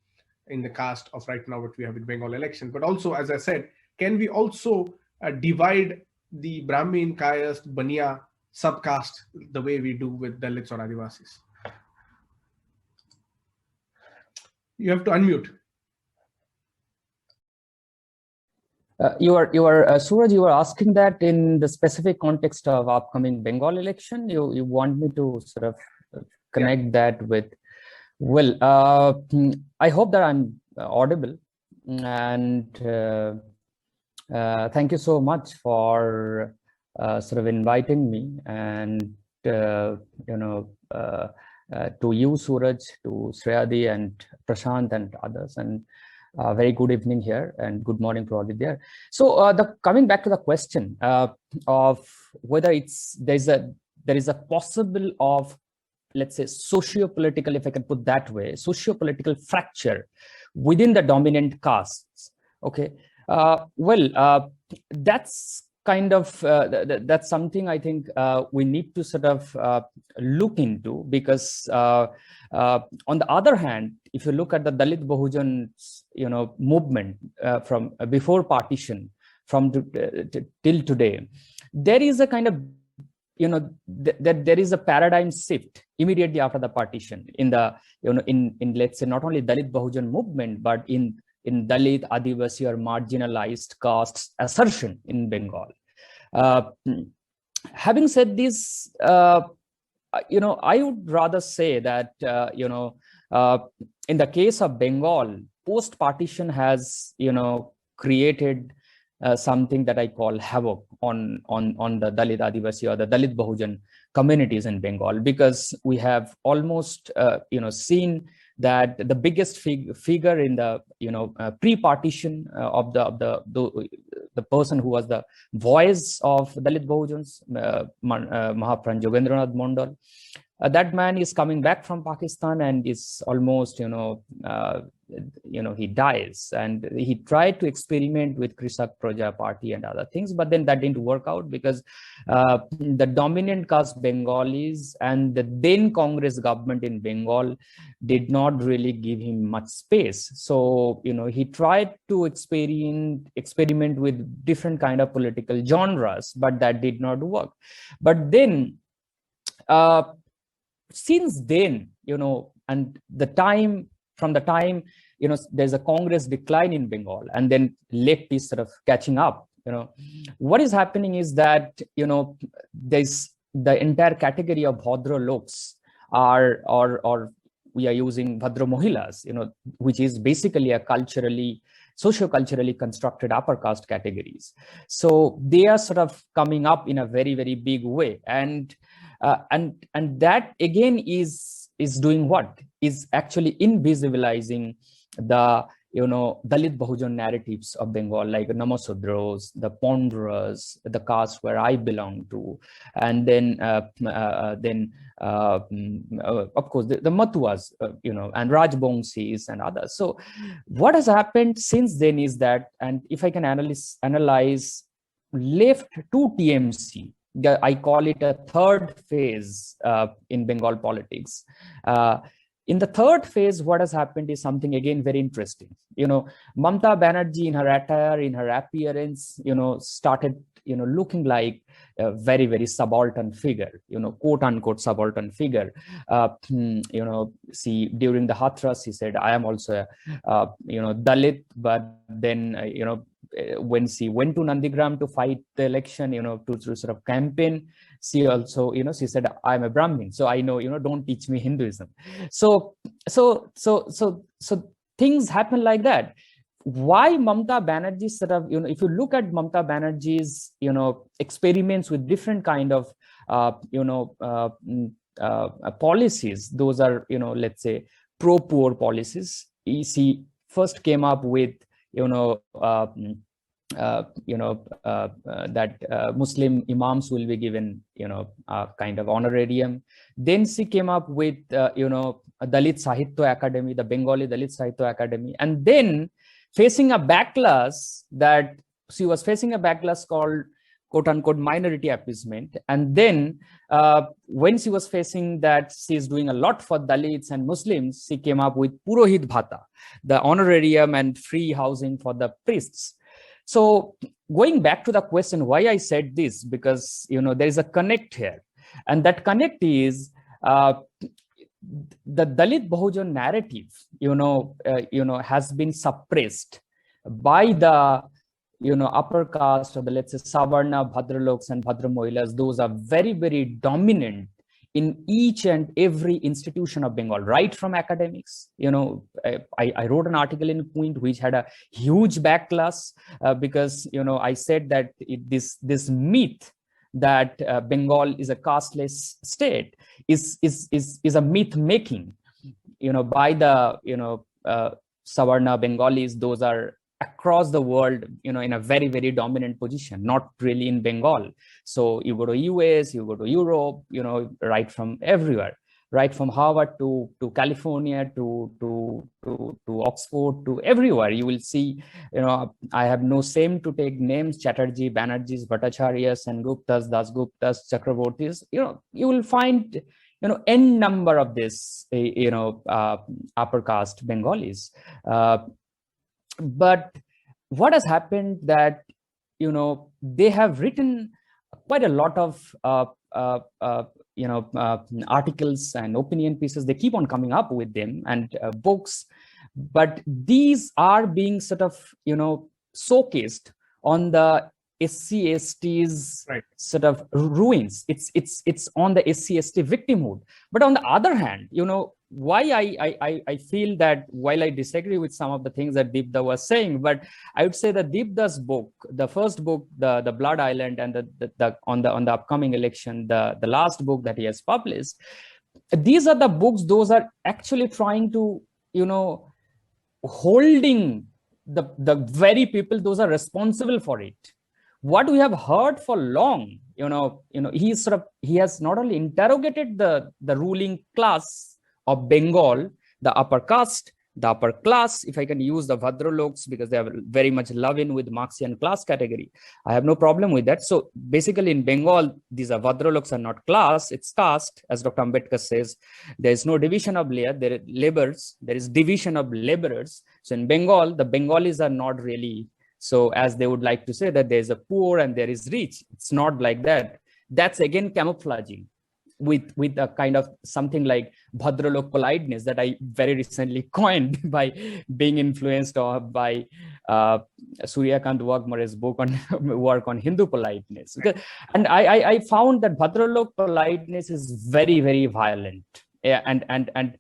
in the caste of right now what we have in Bengal election? But also, as I said, can we also divide the Brahmin, Kayast, Baniya subcaste the way we do with Dalits or Adivasis? You have to unmute. Suraj, you are asking that in the specific context of upcoming Bengal election. You want me to sort of connect that with, well, I hope that I'm audible. and thank you so much for sort of inviting me, and to you, Suraj, to Shreyadi and Prashant and others, and very good evening here and good morning to all of there. So coming back to the question of whether there is a possible of, let's say, socio-political, if I can put that way, socio-political fracture within the dominant castes. Okay, that's kind of that's something I think we need to sort of look into, because on the other hand, if you look at the Dalit Bahujan movement from before partition from till today, there is a kind of that there is a paradigm shift immediately after the partition in the in let's say not only Dalit Bahujan movement, but in Dalit, Adivasi, or marginalized castes assertion in Bengal. Having said this, I would rather say that in the case of Bengal, post-partition has created something that I call havoc on the Dalit, Adivasi, or the Dalit Bahujan communities in Bengal, because we have almost seen that the biggest figure in the pre-partition of the person who was the voice of Dalit Bahujans, Mahapran Jogendranath Mondal, that man is coming back from Pakistan and is almost he dies, and he tried to experiment with Krisak Praja Party and other things, but then that didn't work out because the dominant caste Bengalis and the then Congress government in Bengal did not really give him much space. So he tried to experiment with different kind of political genres, but that did not work. But then since then, and from the time there's a Congress decline in Bengal, and then left is sort of catching up. What is happening is that there's the entire category of Bhadra Loks or we are using Bhadra Mohilas, which is basically a socio-culturally constructed upper caste categories. So they are sort of coming up in a very, very big way, and that again is doing what? Is actually invisibilizing the Dalit Bahujan narratives of Bengal, like Namasudros, the Pondras, the caste where I belong to, and then of course the Matuas, and Rajbongsis and others. So what has happened since then is that, and if I can analyze left to TMC, I call it a third phase in Bengal politics. In the third phase, what has happened is something again very interesting. Mamata Banerjee, in her attire, in her appearance, started looking like a very, very subaltern figure, quote unquote subaltern figure. See, during the Hathras, he said, I am also a Dalit, but then when she went to Nandigram to fight the election, to sort of campaign, she also, she said, I'm a Brahmin, so I know, don't teach me Hinduism. So things happen like that. Why Mamata Banerjee sort of, if you look at Mamata Banerjee's, experiments with different kind of, policies, those are, let's say, pro-poor policies. She first came up with, that Muslim imams will be given, a kind of honorarium. Then she came up with, a Dalit Sahitya Academy, the Bengali Dalit Sahitya Academy, and then facing a backlash called quote unquote minority appeasement. And then when she was facing that she is doing a lot for Dalits and Muslims, she came up with Purohit Bhata, the honorarium and free housing for the priests. So going back to the question why I said this, because there is a connect here, and that connect is the Dalit Bahujan narrative has been suppressed by the upper caste, or the, let's say, Savarna, Bhadraloks and Bhadra Mohilas. Those are very, very dominant in each and every institution of Bengal, right from academics. I wrote an article in Quint which had a huge backlash because I said that this myth that Bengal is a casteless state is a myth making, by the Savarna Bengalis. Those are across the world, in a very, very dominant position, not really in Bengal. So you go to US, you go to Europe, right from everywhere, right from Harvard to California to Oxford to everywhere. You will see, I have no shame to take names: Chatterjee, Banerjees, Bhattacharyas, and Guptas, Dasguptas, Chakrabortis. You will find n number of this upper caste Bengalis. But what has happened that they have written quite a lot of articles and opinion pieces. They keep on coming up with them, and books, but these are being sort of showcased on the SC/ST's right. sort of ruins. It's on the SC/ST victimhood. But on the other hand, why I feel that, while I disagree with some of the things that Deepda was saying, but I would say that Deepda's book, the first book, the Blood Island, and the on the upcoming election, the last book that he has published, these are the books. Those are actually trying to holding the very people those are responsible for it. What we have heard for long, he has not only interrogated the ruling class of Bengal, the upper caste, the upper class, if I can use the Bhadraloks, because they are very much loving with Marxian class category. I have no problem with that. So basically in Bengal, these are Bhadraloks are not class, it's caste. As Dr. Ambedkar says, there is no division of labor, there is laborers, there is division of laborers. So in Bengal, the Bengalis are not really, so as they would like to say that there is a poor and there is rich. It's not like that. That's again camouflaging with a kind of something like Bhadralok politeness that I very recently coined by being influenced by Suryakant Wagmare's book on work on Hindu politeness. And I found that Bhadralok politeness is very, very violent, and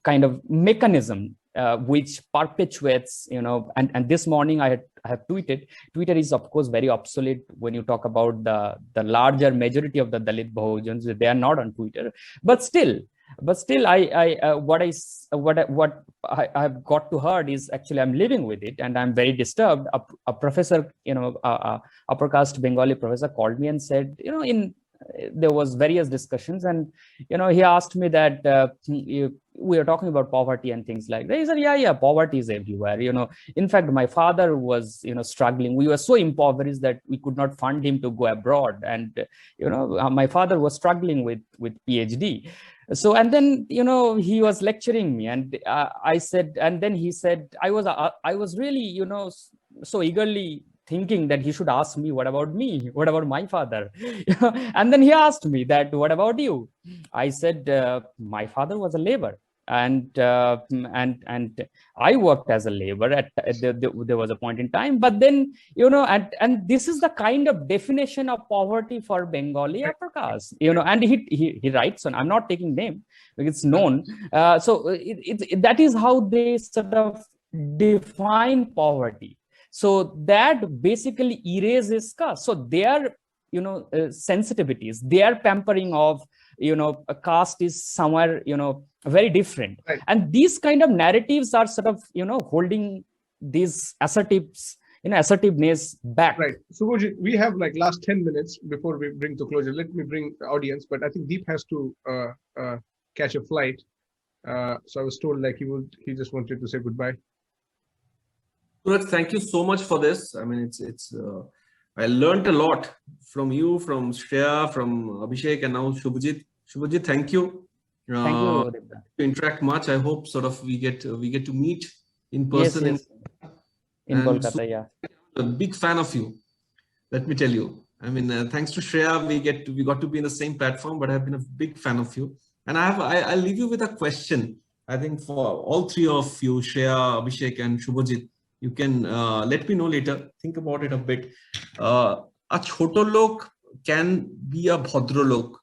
kind of mechanism which perpetuates, and this morning I have tweeted. Twitter is of course very obsolete when you talk about the larger majority of the Dalit Bahujans. They are not on Twitter, but still what I've got to heard is actually I'm living with it, and I'm very disturbed. A professor, upper caste Bengali professor, called me and said, there was various discussions, and he asked me that we are talking about poverty and things like that. He said, yeah, poverty is everywhere. In fact, my father was struggling. We were so impoverished that we could not fund him to go abroad, and my father was struggling with PhD. So, and then he was lecturing me, and I said, and then he said, I was really so eagerly thinking that he should ask me, what about me? What about my father? And then he asked me that, what about you? I said, my father was a laborer, and I worked as a laborer there was a point in time. But then, and this is the kind of definition of poverty for Bengali upper caste, and he writes on, I'm not taking name because it's known. So that is how they sort of define poverty. So that basically erases caste. So their, sensitivities, their pampering of, a caste is somewhere, very different. Right. And these kind of narratives are sort of, holding these assertiveness back. Right. Subhojit, we have like last 10 minutes before we bring to closure. Let me bring the audience, but I think Deep has to catch a flight. So I was told like he just wanted to say goodbye. Suraj, thank you so much for this. I mean, I learned a lot from you, from Shreya, from Abhishek, and now Shubhajit. Shubhajit, thank you. Thank you. To interact much. I hope sort of we get to meet in person. Yes. In Kolkata, yeah. A big fan of you. Let me tell you. I mean, thanks to Shreya, we got to be in the same platform. But I've been a big fan of you. And I'll leave you with a question. I think for all three of you, Shreya, Abhishek, and Shubhajit. You can let me know later. Think about it a bit. A choto lok can be a bhadralok,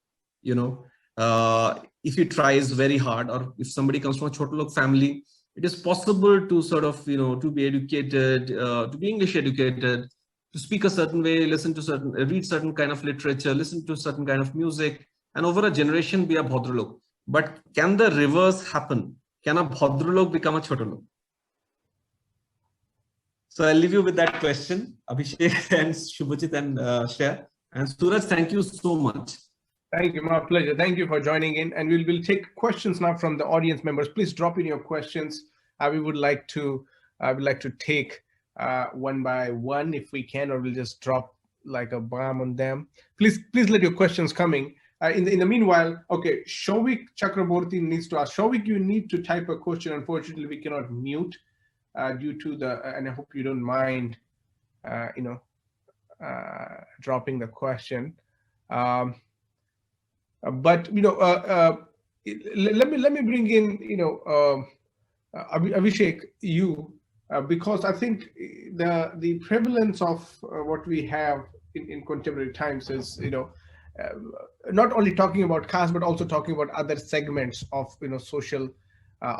if he tries very hard, or if somebody comes from a Chotalok family, it is possible to sort of, to be educated, to be English educated, to speak a certain way, read certain kind of literature, listen to certain kind of music, and over a generation be a Bhadralok. But can the reverse happen? Can a Bhadralok become a Chotalok? So I'll leave you with that question, Abhishek and Shubhajit and Shreya. And Suraj, thank you so much. Thank you, my pleasure. Thank you for joining in. And we'll take questions now from the audience members. Please drop in your questions. I would like to take one by one if we can, or we'll just drop like a bomb on them. Please let your questions coming. In the meanwhile, okay, Shovik Chakraborty needs to ask. Shovik, you need to type a question. Unfortunately, we cannot mute due to the, and I hope you don't mind, dropping the question. But let me bring in Abhishek, you, because I think the prevalence of what we have in contemporary times is not only talking about caste but also talking about other segments of social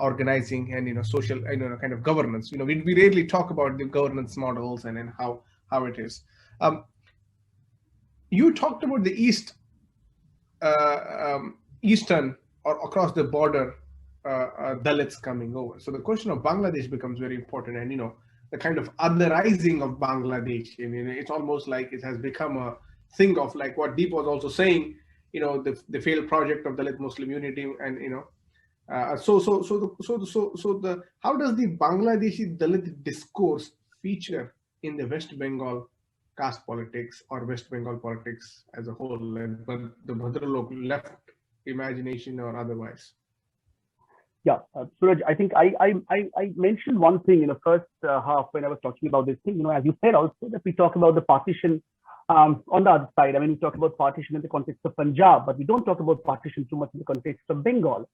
organizing and social kind of governance. We rarely talk about the governance models and how it is. You talked about the eastern or across the border Dalits coming over. So the question of Bangladesh becomes very important, and the kind of otherizing of Bangladesh. It's almost like it has become a thing of like what Deep was also saying. The failed project of Dalit Muslim unity, and so the how does the Bangladeshi Dalit discourse feature in the West Bengal caste politics or West Bengal politics as a whole, and the Bhadralok left imagination or otherwise? Yeah, Suraj, I think I mentioned one thing in the first half when I was talking about this thing. As you said also that we talk about the partition on the other side. I mean, we talk about partition in the context of Punjab, but we don't talk about partition too much in the context of Bengal.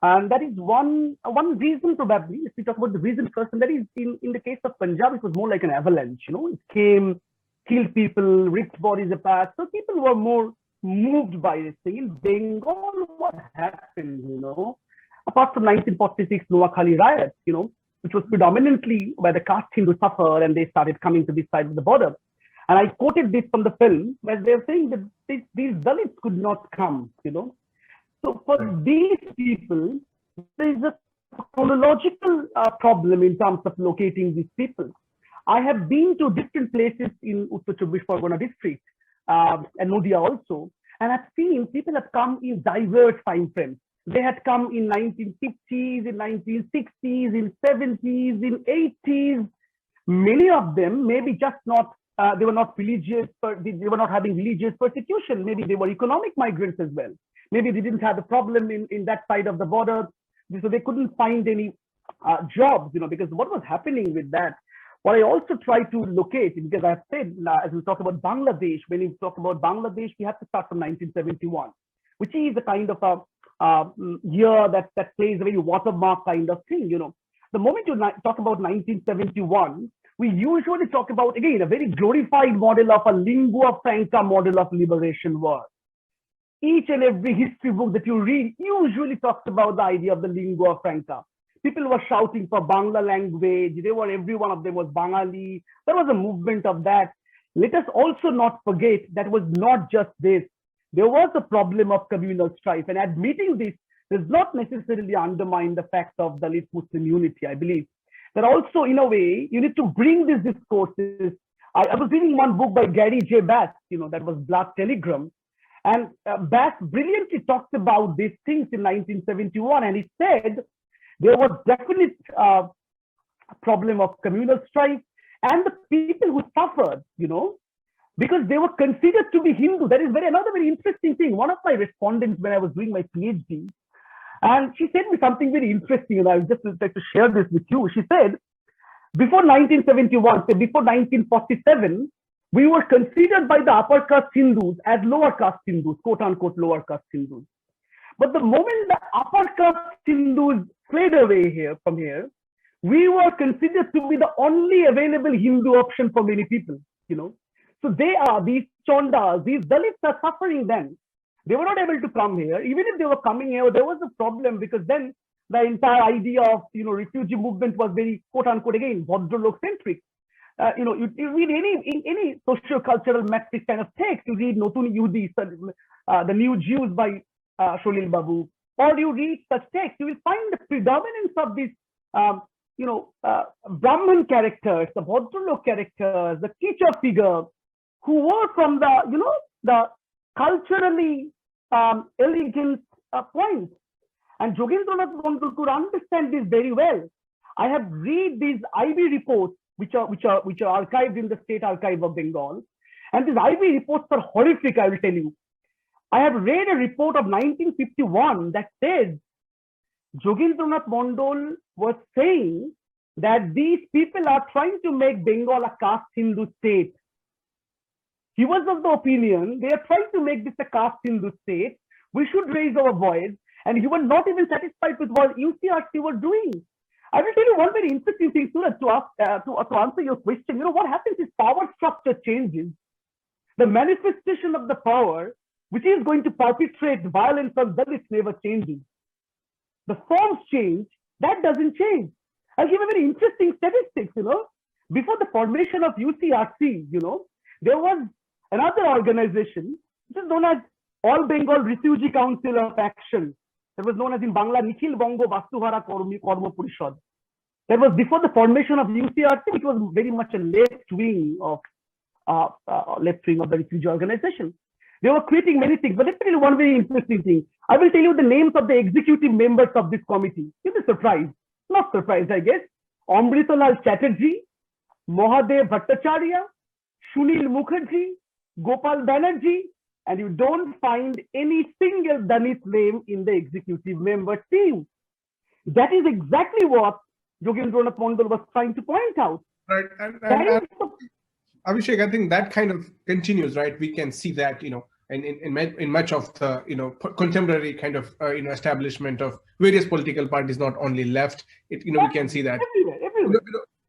And that is one reason probably. If we talk about the reason first, and that is in the case of Punjab, it was more like an avalanche. It came, killed people, ripped bodies apart. So people were more moved by this thing. In Bengal, what happened, apart from 1946 Noakhali riots, which was predominantly where the caste Hindus suffered and they started coming to this side of the border. And I quoted this from the film where they're saying that these Dalits could not come, So for these people, there is a chronological problem in terms of locating these people. I have been to different places in Uttar Chobbish Pargona district and Nodia also, and I've seen people have come in diverse time frames. They had come in 1950s, in 1960s, in 70s, in 80s. Many of them maybe just not, they were not religious, they were not having religious persecution. Maybe they were economic migrants as well. Maybe they didn't have a problem in that side of the border. So they couldn't find any jobs, because what was happening with that? What I also try to locate, because I have said, as we talk about Bangladesh, when we talk about Bangladesh, we have to start from 1971, which is a kind of a year that plays a very watermark kind of thing. The moment you talk about 1971, we usually talk about, again, a very glorified model of a lingua franca model of liberation war. Each and every history book that you read usually talks about the idea of the lingua franca. People were shouting for Bangla language. Every one of them was Bangali. There was a movement of that. Let us also not forget that was not just this. There was a problem of communal strife, and admitting this does not necessarily undermine the fact of Dalit Muslim unity, I believe. That also, in a way, you need to bring these discourses. I was reading one book by Gary J. Bass, that was Black Telegram. And Bass brilliantly talked about these things in 1971, and he said there was definite problem of communal strife, and the people who suffered, because they were considered to be Hindu. That is another very interesting thing. One of my respondents when I was doing my PhD, and she said me something very interesting, and I would just like to share this with you. She said, before 1971, so before 1947, we were considered by the upper caste Hindus as lower caste Hindus, quote unquote lower caste Hindus. But the moment the upper caste Hindus fled away from here, we were considered to be the only available Hindu option for many people, So these Chondas, these Dalits are suffering then. They were not able to come here. Even if they were coming here, there was a problem, because then the entire idea of refugee movement was very quote unquote again Bhadralok centric. You read any socio-cultural matrix kind of text. You read Notun Yehudi, the New Jews by Sholil Babu, or you read such text, you will find the predominance of these Brahman characters, the Bhadralok characters, the teacher figure, who were from the culturally elegant point. And Jogendranath Mondal could understand this very well. I have read these IB reports, which are archived in the State Archive of Bengal, and these IB reports are horrific. I will tell you. I have read a report of 1951 that says Jogendranath Mondal was saying that these people are trying to make Bengal a caste Hindu state. He was of the opinion they are trying to make this a caste Hindu state. We should raise our voice. And he was not even satisfied with what UCRC were doing. I will tell you one very interesting thing, Suraj, to answer your question. What happens is power structure changes. The manifestation of the power, which is going to perpetrate violence on Dalits, never changes. The forms change, that doesn't change. I'll give a very interesting statistics, Before the formation of UCRC, there was another organization, which is known as All Bengal Refugee Council of Action. That was known as in Bangla Nikhil Bongo Bastubhara Korma Porishad. That was before the formation of UCRC, which was very much a left wing of the refugee organization. They were creating many things, but let me tell you one very interesting thing. I will tell you the names of the executive members of this committee. You'll be surprised. Not surprised, I guess. Amritalal Chatterjee, Mahadev Bhattacharya, Sunil Mukherjee, Gopal Banerjee, and you don't find any single Dalit name in the executive member team. That is exactly what Jogendranath Mondal was trying to point out. Right, and Abhishek, I think that kind of continues, right? We can see that, in much of the, contemporary kind of, establishment of various political parties, not only left. We can see that Everywhere.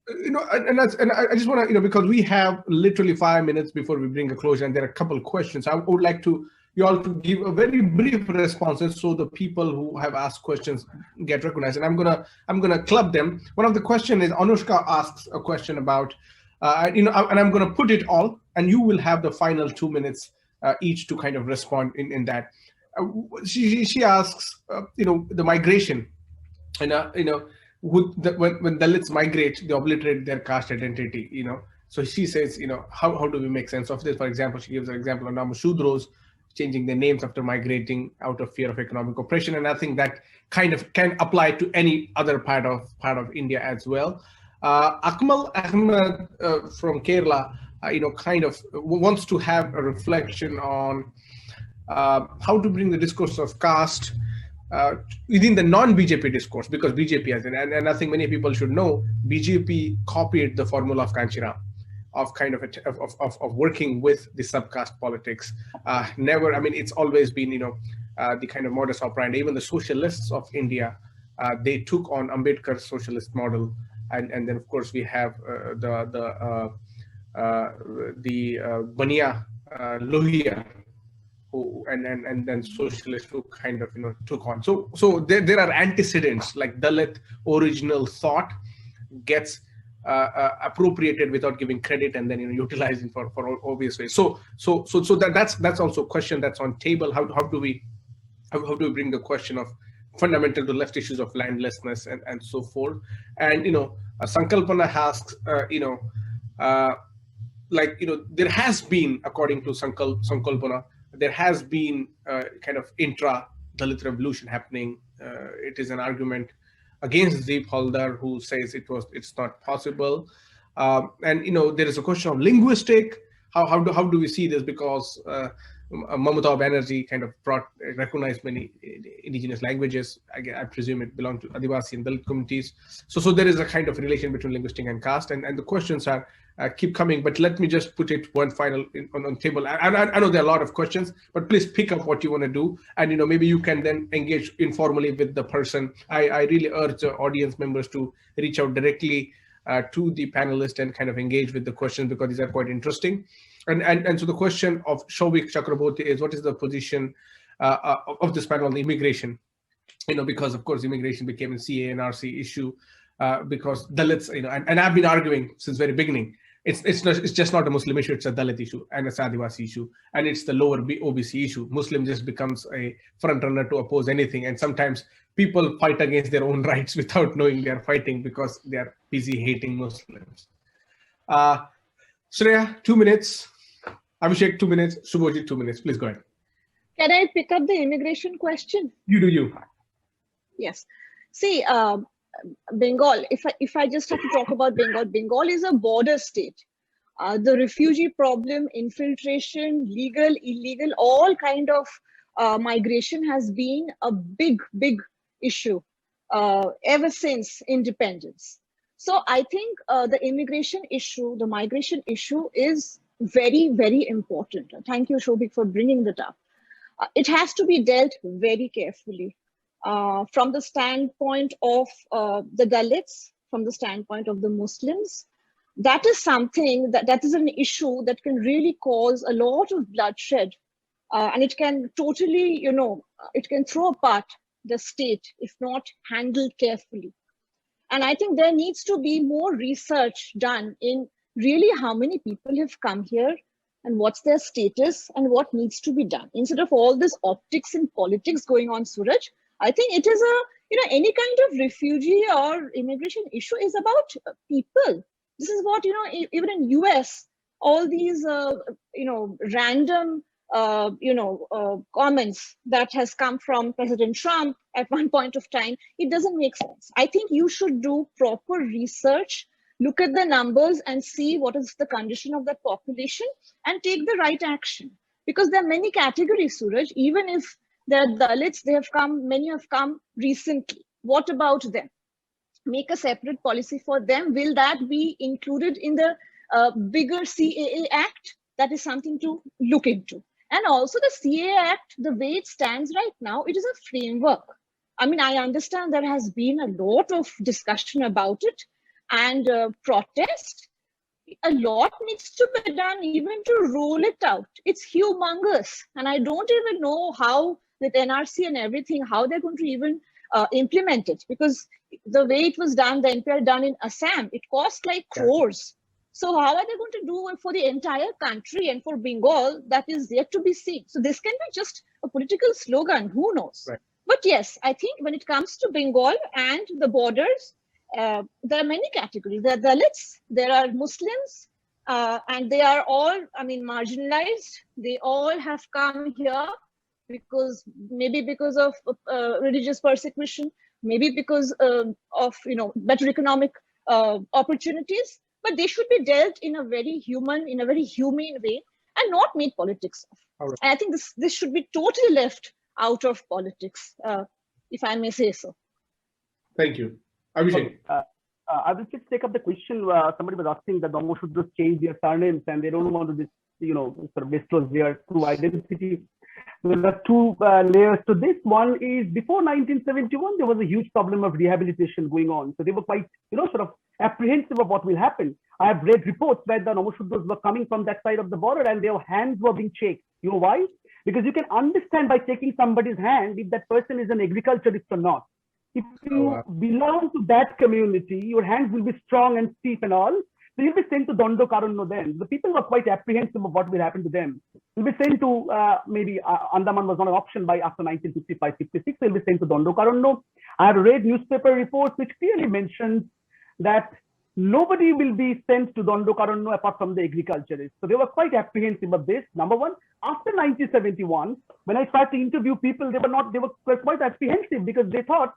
And I just want to, because we have literally 5 minutes before we bring a closure, and there are a couple of questions. I would like you all to give a very brief responses so the people who have asked questions get recognized. And I'm gonna club them. One of the question is Anushka asks a question about, and I'm gonna put it all, and you will have the final 2 minutes each to kind of respond in that. She asks, the migration, and when Dalits migrate, they obliterate their caste identity, So she says, how do we make sense of this? For example, she gives an example of Namashudros changing their names after migrating out of fear of economic oppression. And I think that kind of can apply to any other part of India as well. Akmal Ahmed from Kerala, kind of wants to have a reflection on how to bring the discourse of caste within the non-BJP discourse, because BJP has, and I think many people should know, BJP copied the formula of Kanchiram, of kind of working with the subcaste politics. It's always been, the kind of modus operandi. Even the socialists of India, they took on Ambedkar's socialist model, and then of course we have the Bania Lohia, who and then socialists who kind of took on. So there are antecedents, like Dalit original thought gets appropriated without giving credit, and then utilizing for obvious ways. So that's also a question that's on table. How do we bring the question of fundamental to left issues of landlessness and so forth? And Sankalpana asks, there has been, according to Sankalpana, there has been kind of intra-Dalit revolution happening. It is an argument against Deep Haldar, who says it's not possible. And there is a question of linguistic. How do we see this? Because Mamata Banerjee kind of recognized many indigenous languages. I presume it belonged to Adivasi and Dalit communities. So there is a kind of relation between linguistic and caste, and the questions are keep coming. But let me just put it one final on the table. I know there are a lot of questions, but please pick up what you want to do, and maybe you can then engage informally with the person. I really urge the audience members to reach out directly to the panelists and kind of engage with the questions, because these are quite interesting. And so the question of Shobik Chakraborty is, what is the position of this panel on the immigration. Because of course immigration became a CA and RC issue because Dalits, and I've been arguing since very beginning. It's just not a Muslim issue. It's a Dalit issue and it's Adivasi issue, and it's the lower OBC issue. Muslim just becomes a front runner to oppose anything, and sometimes people fight against their own rights without knowing they are fighting because they are busy hating Muslims. Shreya, 2 minutes. Abhishek, 2 minutes. Subhojit, 2 minutes. Please go ahead. Can I pick up the immigration question? You do you. Yes. See, Bengal, if I just have to talk about Bengal, Bengal is a border state. The refugee problem, infiltration, legal, illegal, all kind of migration has been a big issue ever since independence. So I think the immigration issue, the migration issue is very, very important. Thank you, Shobik, for bringing that up. It has to be dealt very carefully. From the standpoint of the Dalits, from the standpoint of the Muslims, that is something that is an issue that can really cause a lot of bloodshed, and it can totally, it can throw apart the state if not handled carefully. And I think there needs to be more research done in really how many people have come here and what's their status and what needs to be done. Instead of all this optics and politics going on, Suraj, I think it is any kind of refugee or immigration issue is about people. This is what, even in US, all these, random, comments that has come from President Trump at one point of time, it doesn't make sense. I think you should do proper research, look at the numbers and see what is the condition of that population and take the right action. Because there are many categories, Suraj, even if the Dalits, many have come recently. What about them? Make a separate policy for them. Will that be included in the bigger CAA Act? That is something to look into. And also the CAA Act, the way it stands right now, it is a framework. I mean, I understand there has been a lot of discussion about it and protest. A lot needs to be done even to roll it out. It's humongous. And I don't even know how with NRC and everything, how they're going to even implement it, because the way it was done, the NPR done in Assam, it cost like crores. So how are they going to do it for the entire country and for Bengal? That is yet to be seen. So this can be just a political slogan, who knows? Right. But yes, I think when it comes to Bengal and the borders, there are many categories. There are Dalits, there are Muslims, and they are all, marginalized. They all have come here maybe because of religious persecution, maybe because of better economic opportunities, but they should be dealt in a very humane way and not made politics of. Right. And I think this should be totally left out of politics, if I may say so. Thank you. Abhishek. I will just take up the question. Somebody was asking that the Homo should just change their surnames and they don't want to sort of disclose their true identity. There are two layers to this. One is before 1971, there was a huge problem of rehabilitation going on. So they were quite, sort of apprehensive of what will happen. I have read reports where the Nomoshudras were coming from that side of the border and their hands were being shaked. You know why? Because you can understand by taking somebody's hand if that person is an agriculturist or not. If you belong to that community, your hands will be strong and stiff and all. So you'll be sent to Dondo Karanno then. The people were quite apprehensive of what will happen to them. You'll be sent to maybe Andaman was not an option by after 1955-56. They'll be sent to Dondo Karanno. I have read newspaper reports which clearly mention that nobody will be sent to Dondo Karanno apart from the agriculturists. So they were quite apprehensive of this. Number one, after 1971, when I tried to interview people, they were quite apprehensive because they thought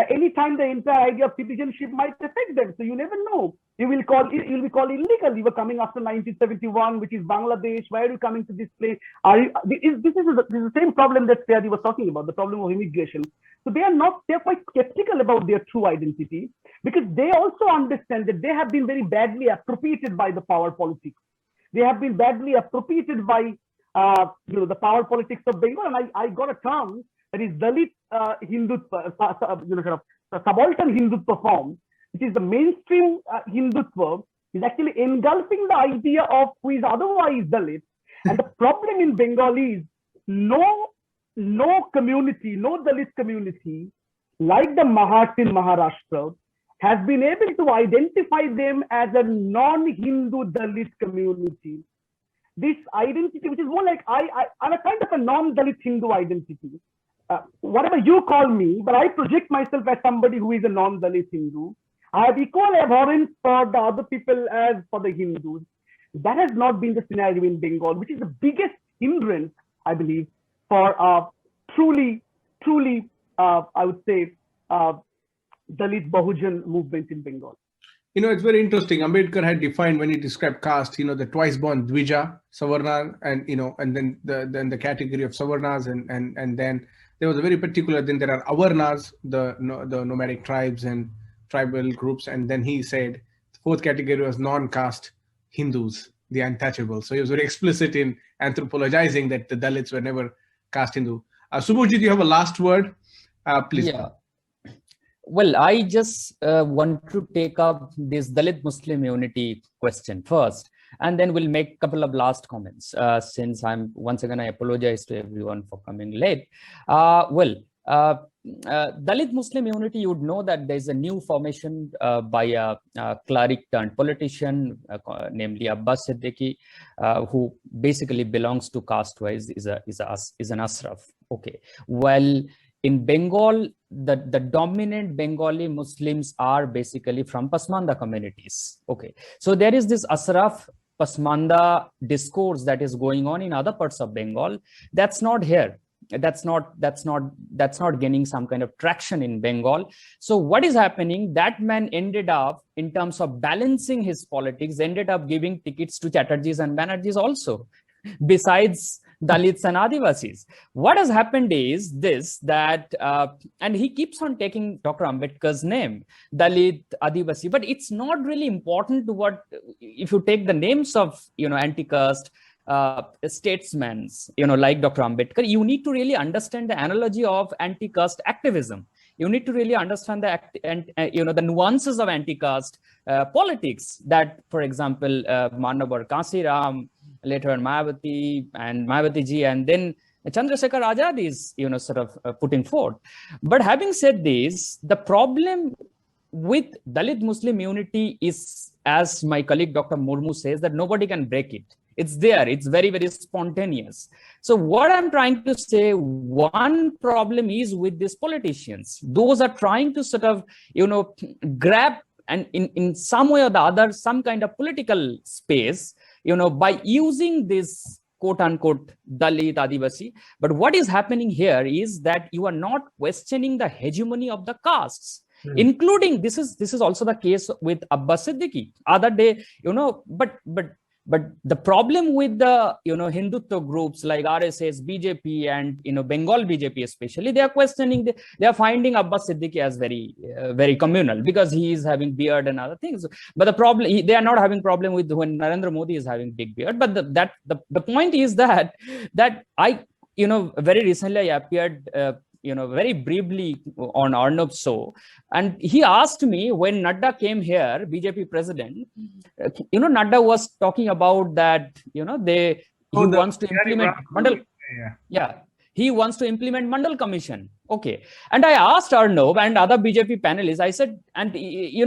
anytime the entire idea of citizenship might affect them. So you never know. You'll be called illegal. You were coming after 1971, which is Bangladesh. Why are you coming to this place? This is the same problem that Fayadi was talking about, the problem of immigration. So they're quite skeptical about their true identity because they also understand that they have been very badly appropriated by the power politics. They have been badly appropriated by the power politics of Bengal. And I got a term that is Dalit Hindutva, subaltern Hindutva form, which is the mainstream Hindutva, is actually engulfing the idea of who is otherwise Dalit. And the problem in Bengal is no no community, no Dalit community, like the Mahats in Maharashtra, has been able to identify them as a non-Hindu Dalit community. This identity, which is more like I'm a kind of a non-Dalit Hindu identity. Whatever you call me, but I project myself as somebody who is a non-Dalit Hindu. I have equal abhorrence for the other people as for the Hindus. That has not been the scenario in Bengal, which is the biggest hindrance, I believe, for truly, I would say, Dalit Bahujan movement in Bengal. It's very interesting. Ambedkar had defined, when he described caste, the twice born Dvija, Savarna, and and then the category of Savarnas, and then there was a very particular. Then there are Avarnas, the nomadic tribes and tribal groups, and then he said the fourth category was non-caste Hindus, the untouchables. So he was very explicit in anthropologizing that the Dalits were never caste Hindu. Subhujit, you have a last word, please. Yeah. Well, I just want to take up this Dalit Muslim unity question first, and then we'll make a couple of last comments, since once again, I apologize to everyone for coming late. Dalit Muslim unity, you would know that there's a new formation by a cleric turned politician, namely Abbas Siddiqui, who basically belongs to caste-wise, is an Ashraf. Okay. Well, in Bengal, the dominant Bengali Muslims are basically from Pasmanda communities. Okay, so there is this Ashraf Pasmanda discourse that is going on in other parts of Bengal. That's not here. That's not gaining some kind of traction in Bengal. So what is happening? That man ended up, in terms of balancing his politics, ended up giving tickets to Chatterjees and Banerjees also, besides Dalits and Adivasis. What has happened is this, that, and he keeps on taking Dr. Ambedkar's name, Dalit, Adivasi, but it's not really important to what, if you take the names of, anti-caste statesmen, like Dr. Ambedkar, you need to really understand the analogy of anti-caste activism. You need to really understand the nuances of anti-caste politics that, for example, Manavar Kansiram, later on Mayawati ji, and then Chandrasekhar Azad is, sort of putting forth. But having said this, the problem with Dalit Muslim unity is, as my colleague Dr. Murmu says, that nobody can break it. It's there. It's very, very spontaneous. So what I'm trying to say, one problem is with these politicians. Those are trying to sort of, grab, and in some way or the other, some kind of political space, by using this quote unquote Dalit, Adivasi. But what is happening here is that you are not questioning the hegemony of the castes. Including, this is also the case with Abbas Siddiqui. Other day, but the problem with the Hindutva groups like RSS, BJP, and Bengal BJP especially, they are questioning, they are finding Abbas Siddiqui as very very communal because he is having beard and other things. But the problem, they are not having problem with when Narendra Modi is having big beard. But the point is that I very recently I appeared very briefly on Arnab's show, and he asked me, when Nadda came here, BJP president, Nadda was talking about that, he wants to implement Mandal. Yeah, he wants to implement Mandal Commission. Okay, and I asked Arnab and other BJP panelists, I said, and he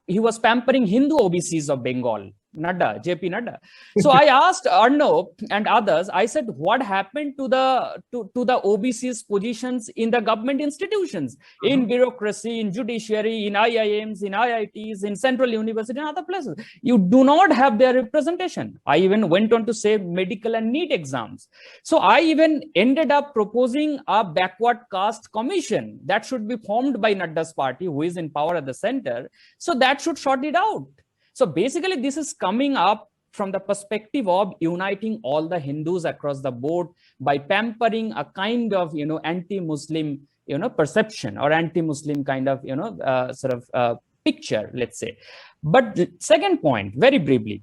was pampering Hindu OBCs of Bengal. Nadda, JP Nadda. So I asked Arnab and others, I said, what happened to the OBC's positions in the government institutions, in bureaucracy, in judiciary, in IIMs, in IITs, in central university and other places? You do not have their representation. I even went on to say medical and NEET exams. So I even ended up proposing a backward caste commission that should be formed by Nadda's party, who is in power at the center. So that should sort it out. So basically, this is coming up from the perspective of uniting all the Hindus across the board by pampering a kind of, anti-Muslim, perception or anti-Muslim kind of, picture, let's say. But the second point, very briefly,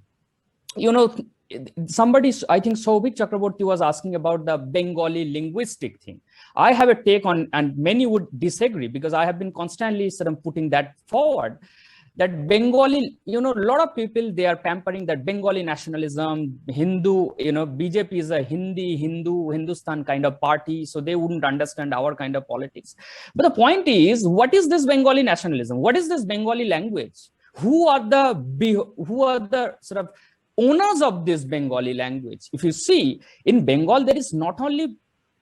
somebody, I think Souvik Chakraborty was asking about the Bengali linguistic thing. I have a take on, and many would disagree because I have been constantly sort of putting that forward. that Bengali, a lot of people, they are pampering that Bengali nationalism, Hindu, BJP is a Hindustan kind of party, so they wouldn't understand our kind of politics. But the point is, what is this Bengali nationalism? What is this Bengali language? Who are the sort of owners of this Bengali language? If you see, in Bengal, there is not only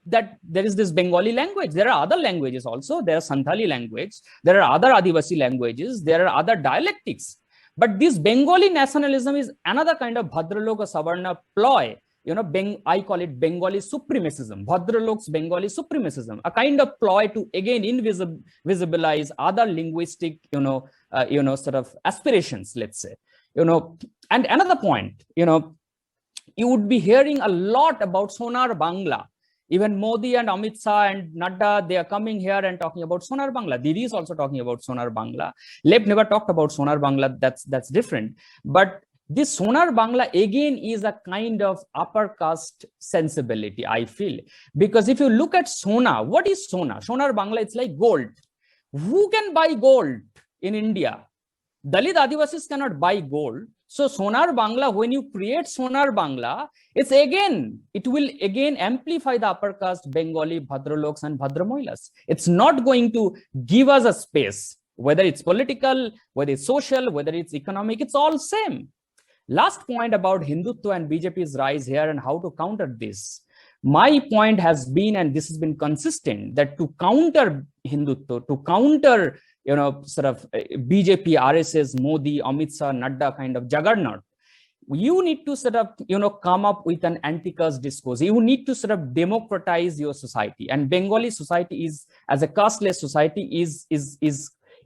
that there is this Bengali language. There are other languages also. There are Santali language. There are other Adivasi languages. There are other dialectics. But this Bengali nationalism is another kind of Bhadraloka Savarna ploy. I call it Bengali supremacism. Bhadralok's Bengali supremacism, a kind of ploy to again invisibilize other linguistic, sort of aspirations, let's say. And another point, you would be hearing a lot about Sonar Bangla. Even Modi and Amit Shah and Nadda, they are coming here and talking about Sonar Bangla. Didi is also talking about Sonar Bangla. Left never talked about Sonar Bangla. That's different. But this Sonar Bangla again is a kind of upper caste sensibility, I feel. Because if you look at Sona, what is Sona? Sonar Bangla, it's like gold. Who can buy gold in India? Dalit Adivasis cannot buy gold. So Sonar Bangla, when you create Sonar Bangla, it will again amplify the upper caste Bengali Bhadraloks and Bhadramohilas. It's not going to give us a space, whether it's political, whether it's social, whether it's economic, it's all same. Last point about Hindutva and BJP's rise here and how to counter this. My point has been, and this has been consistent, that to counter Hindutva, to counter sort of BJP, RSS, Modi, Amit Shah, Nadda kind of juggernaut, you need to sort of, come up with an anti-caste discourse. You need to sort of democratize your society. And Bengali society is, as a casteless society, is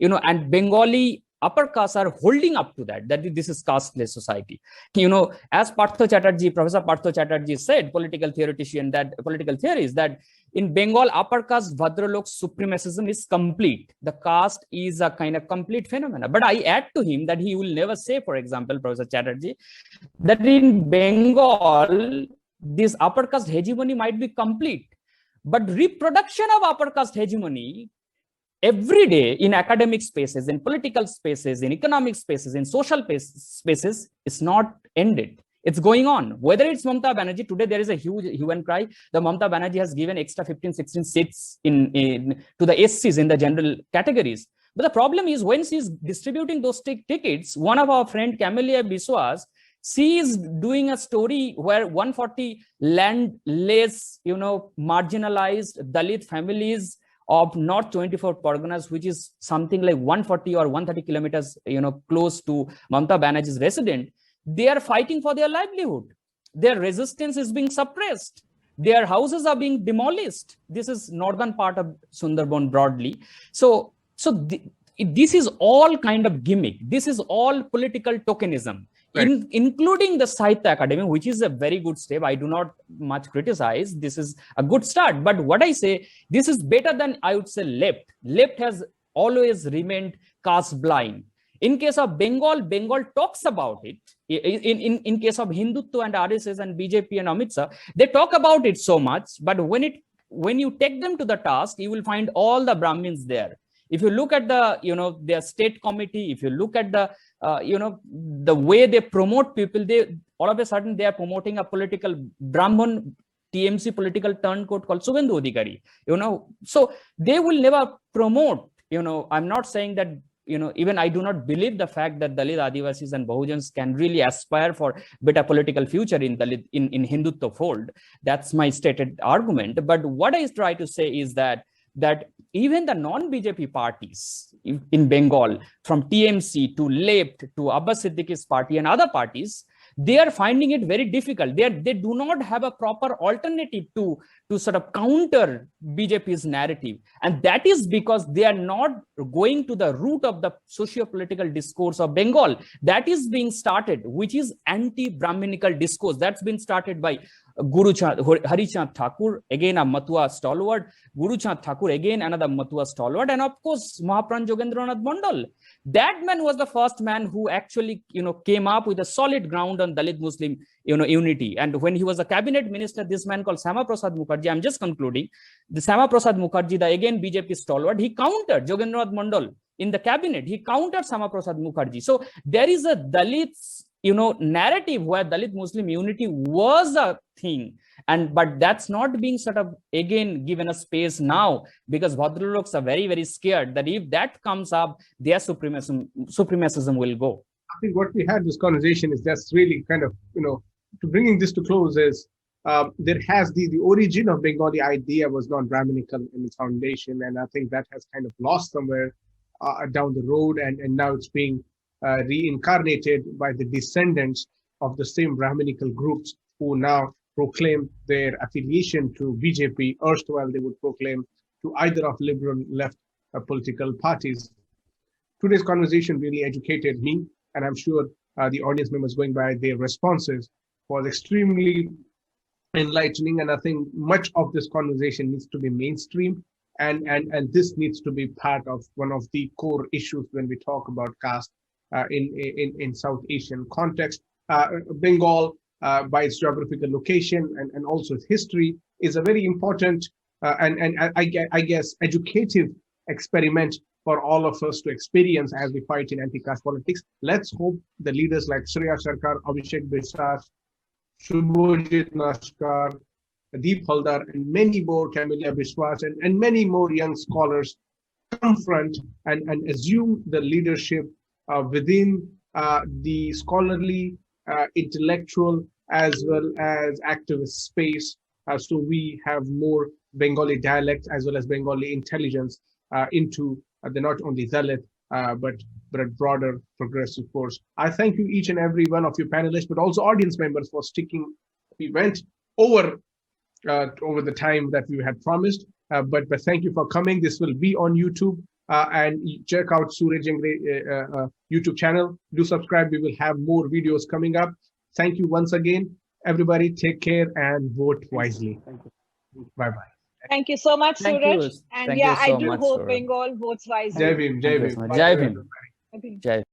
and Bengali upper castes are holding up to that this is casteless society. As Professor Partho Chatterjee said, political theories, that in Bengal, upper caste Bhadralok's supremacism is complete. The caste is a kind of complete phenomena. But I add to him that he will never say, for example, Professor Chatterjee, that in Bengal, this upper caste hegemony might be complete. But reproduction of upper caste hegemony every day in academic spaces, in political spaces, in economic spaces, in social spaces, is not ended. It's going on. Whether it's Mamata Banerjee, today there is a huge hue and cry. The Mamata Banerjee has given extra 15, 16 seats to the SCs in the general categories. But the problem is when she's distributing those tickets, one of our friend Camelia Biswas, she is doing a story where 140 landless, marginalized Dalit families of North 24 Parganas, which is something like 140 or 130 kilometers, close to Mamata Banerjee's resident, they are fighting for their livelihood. Their resistance is being suppressed. Their houses are being demolished. This is northern part of Sundarban broadly. So this is all kind of gimmick. This is all political tokenism. Right. Including the Sahitya Academy, which is a very good step. I do not much criticize. This is a good start. But what I say, this is better than, I would say, left. Left has always remained caste blind. In case of Bengal talks about it. In case of Hindutva and RSS and BJP and Amit Shah, they talk about it so much. But when you take them to the task, you will find all the Brahmins there. If you look at their state committee, if you look at the way they promote people, all of a sudden they are promoting a political Brahman TMC political turncoat called Suvendu Adhikari. So they will never promote. I'm not saying that. Even I do not believe the fact that Dalit Adivasis and Bahujans can really aspire for better political future in Hindutva fold. That's my stated argument. But what I try to say is that even the non-BJP parties in Bengal, from TMC to left to Abbas Siddiqui's party and other parties, they are finding it very difficult. They do not have a proper alternative to sort of counter BJP's narrative. And that is because they are not going to the root of the socio-political discourse of Bengal. That is being started, which is anti-Brahminical discourse. That's been started by Harichand Thakur, again a Matua stalwart, Guruchand Thakur, again another Matua stalwart, and of course Mahapran Jogendranath Mandal. That man was the first man who actually came up with a solid ground on Dalit Muslim unity. And when he was a cabinet minister, this man called Sama Prasad Mukherjee, I'm just concluding, the Sama Prasad Mukherjee, the again BJP stalwart, he countered Jogendranath Mandal in the cabinet. He countered Sama Prasad Mukherjee. So there is a Dalit, narrative where Dalit Muslim unity was a thing. But that's not being sort of again given a space now, because Bhadraloks are very, very scared that if that comes up, their supremacism will go. I think what we had this conversation is that's really kind of, to bringing this to close is there has the origin of Bengali idea was non-Brahminical in its foundation. And I think that has kind of lost somewhere down the road. And now it's being reincarnated by the descendants of the same Brahminical groups who now proclaim their affiliation to BJP. Erstwhile, they would proclaim to either of liberal left political parties. Today's conversation really educated me, and I'm sure the audience members going by their responses was extremely enlightening. And I think much of this conversation needs to be mainstream, and this needs to be part of one of the core issues when we talk about caste in South Asian context. Bengal, by its geographical location and also its history, is a very important and I guess educative experiment for all of us to experience as we fight in anti-caste politics. Let's hope the leaders like Shreya Sarkar, Abhishek Biswas, Shubhajit Nashkar, Deep Haldar, and many more, Camelia Biswas, and many more young scholars confront and assume the leadership within the scholarly, intellectual, as well as activist space. So we have more Bengali dialect as well as Bengali intelligence into the not only Dalit, but broader progressive force. I thank you each and every one of you panelists, but also audience members for sticking. We went over the time that we had promised, but thank you for coming. This will be on YouTube, and check out Suraj Jengre YouTube channel. Do subscribe. We will have more videos coming up. Thank you once again. Everybody take care and vote wisely. Bye-bye. Thank you so much, Thank Suraj. you. And Thank yeah, you so I do much, hope Suraj. Bengal votes wisely. Jai Bhim, Jai Bhim. Jai Bhim. I think- Jai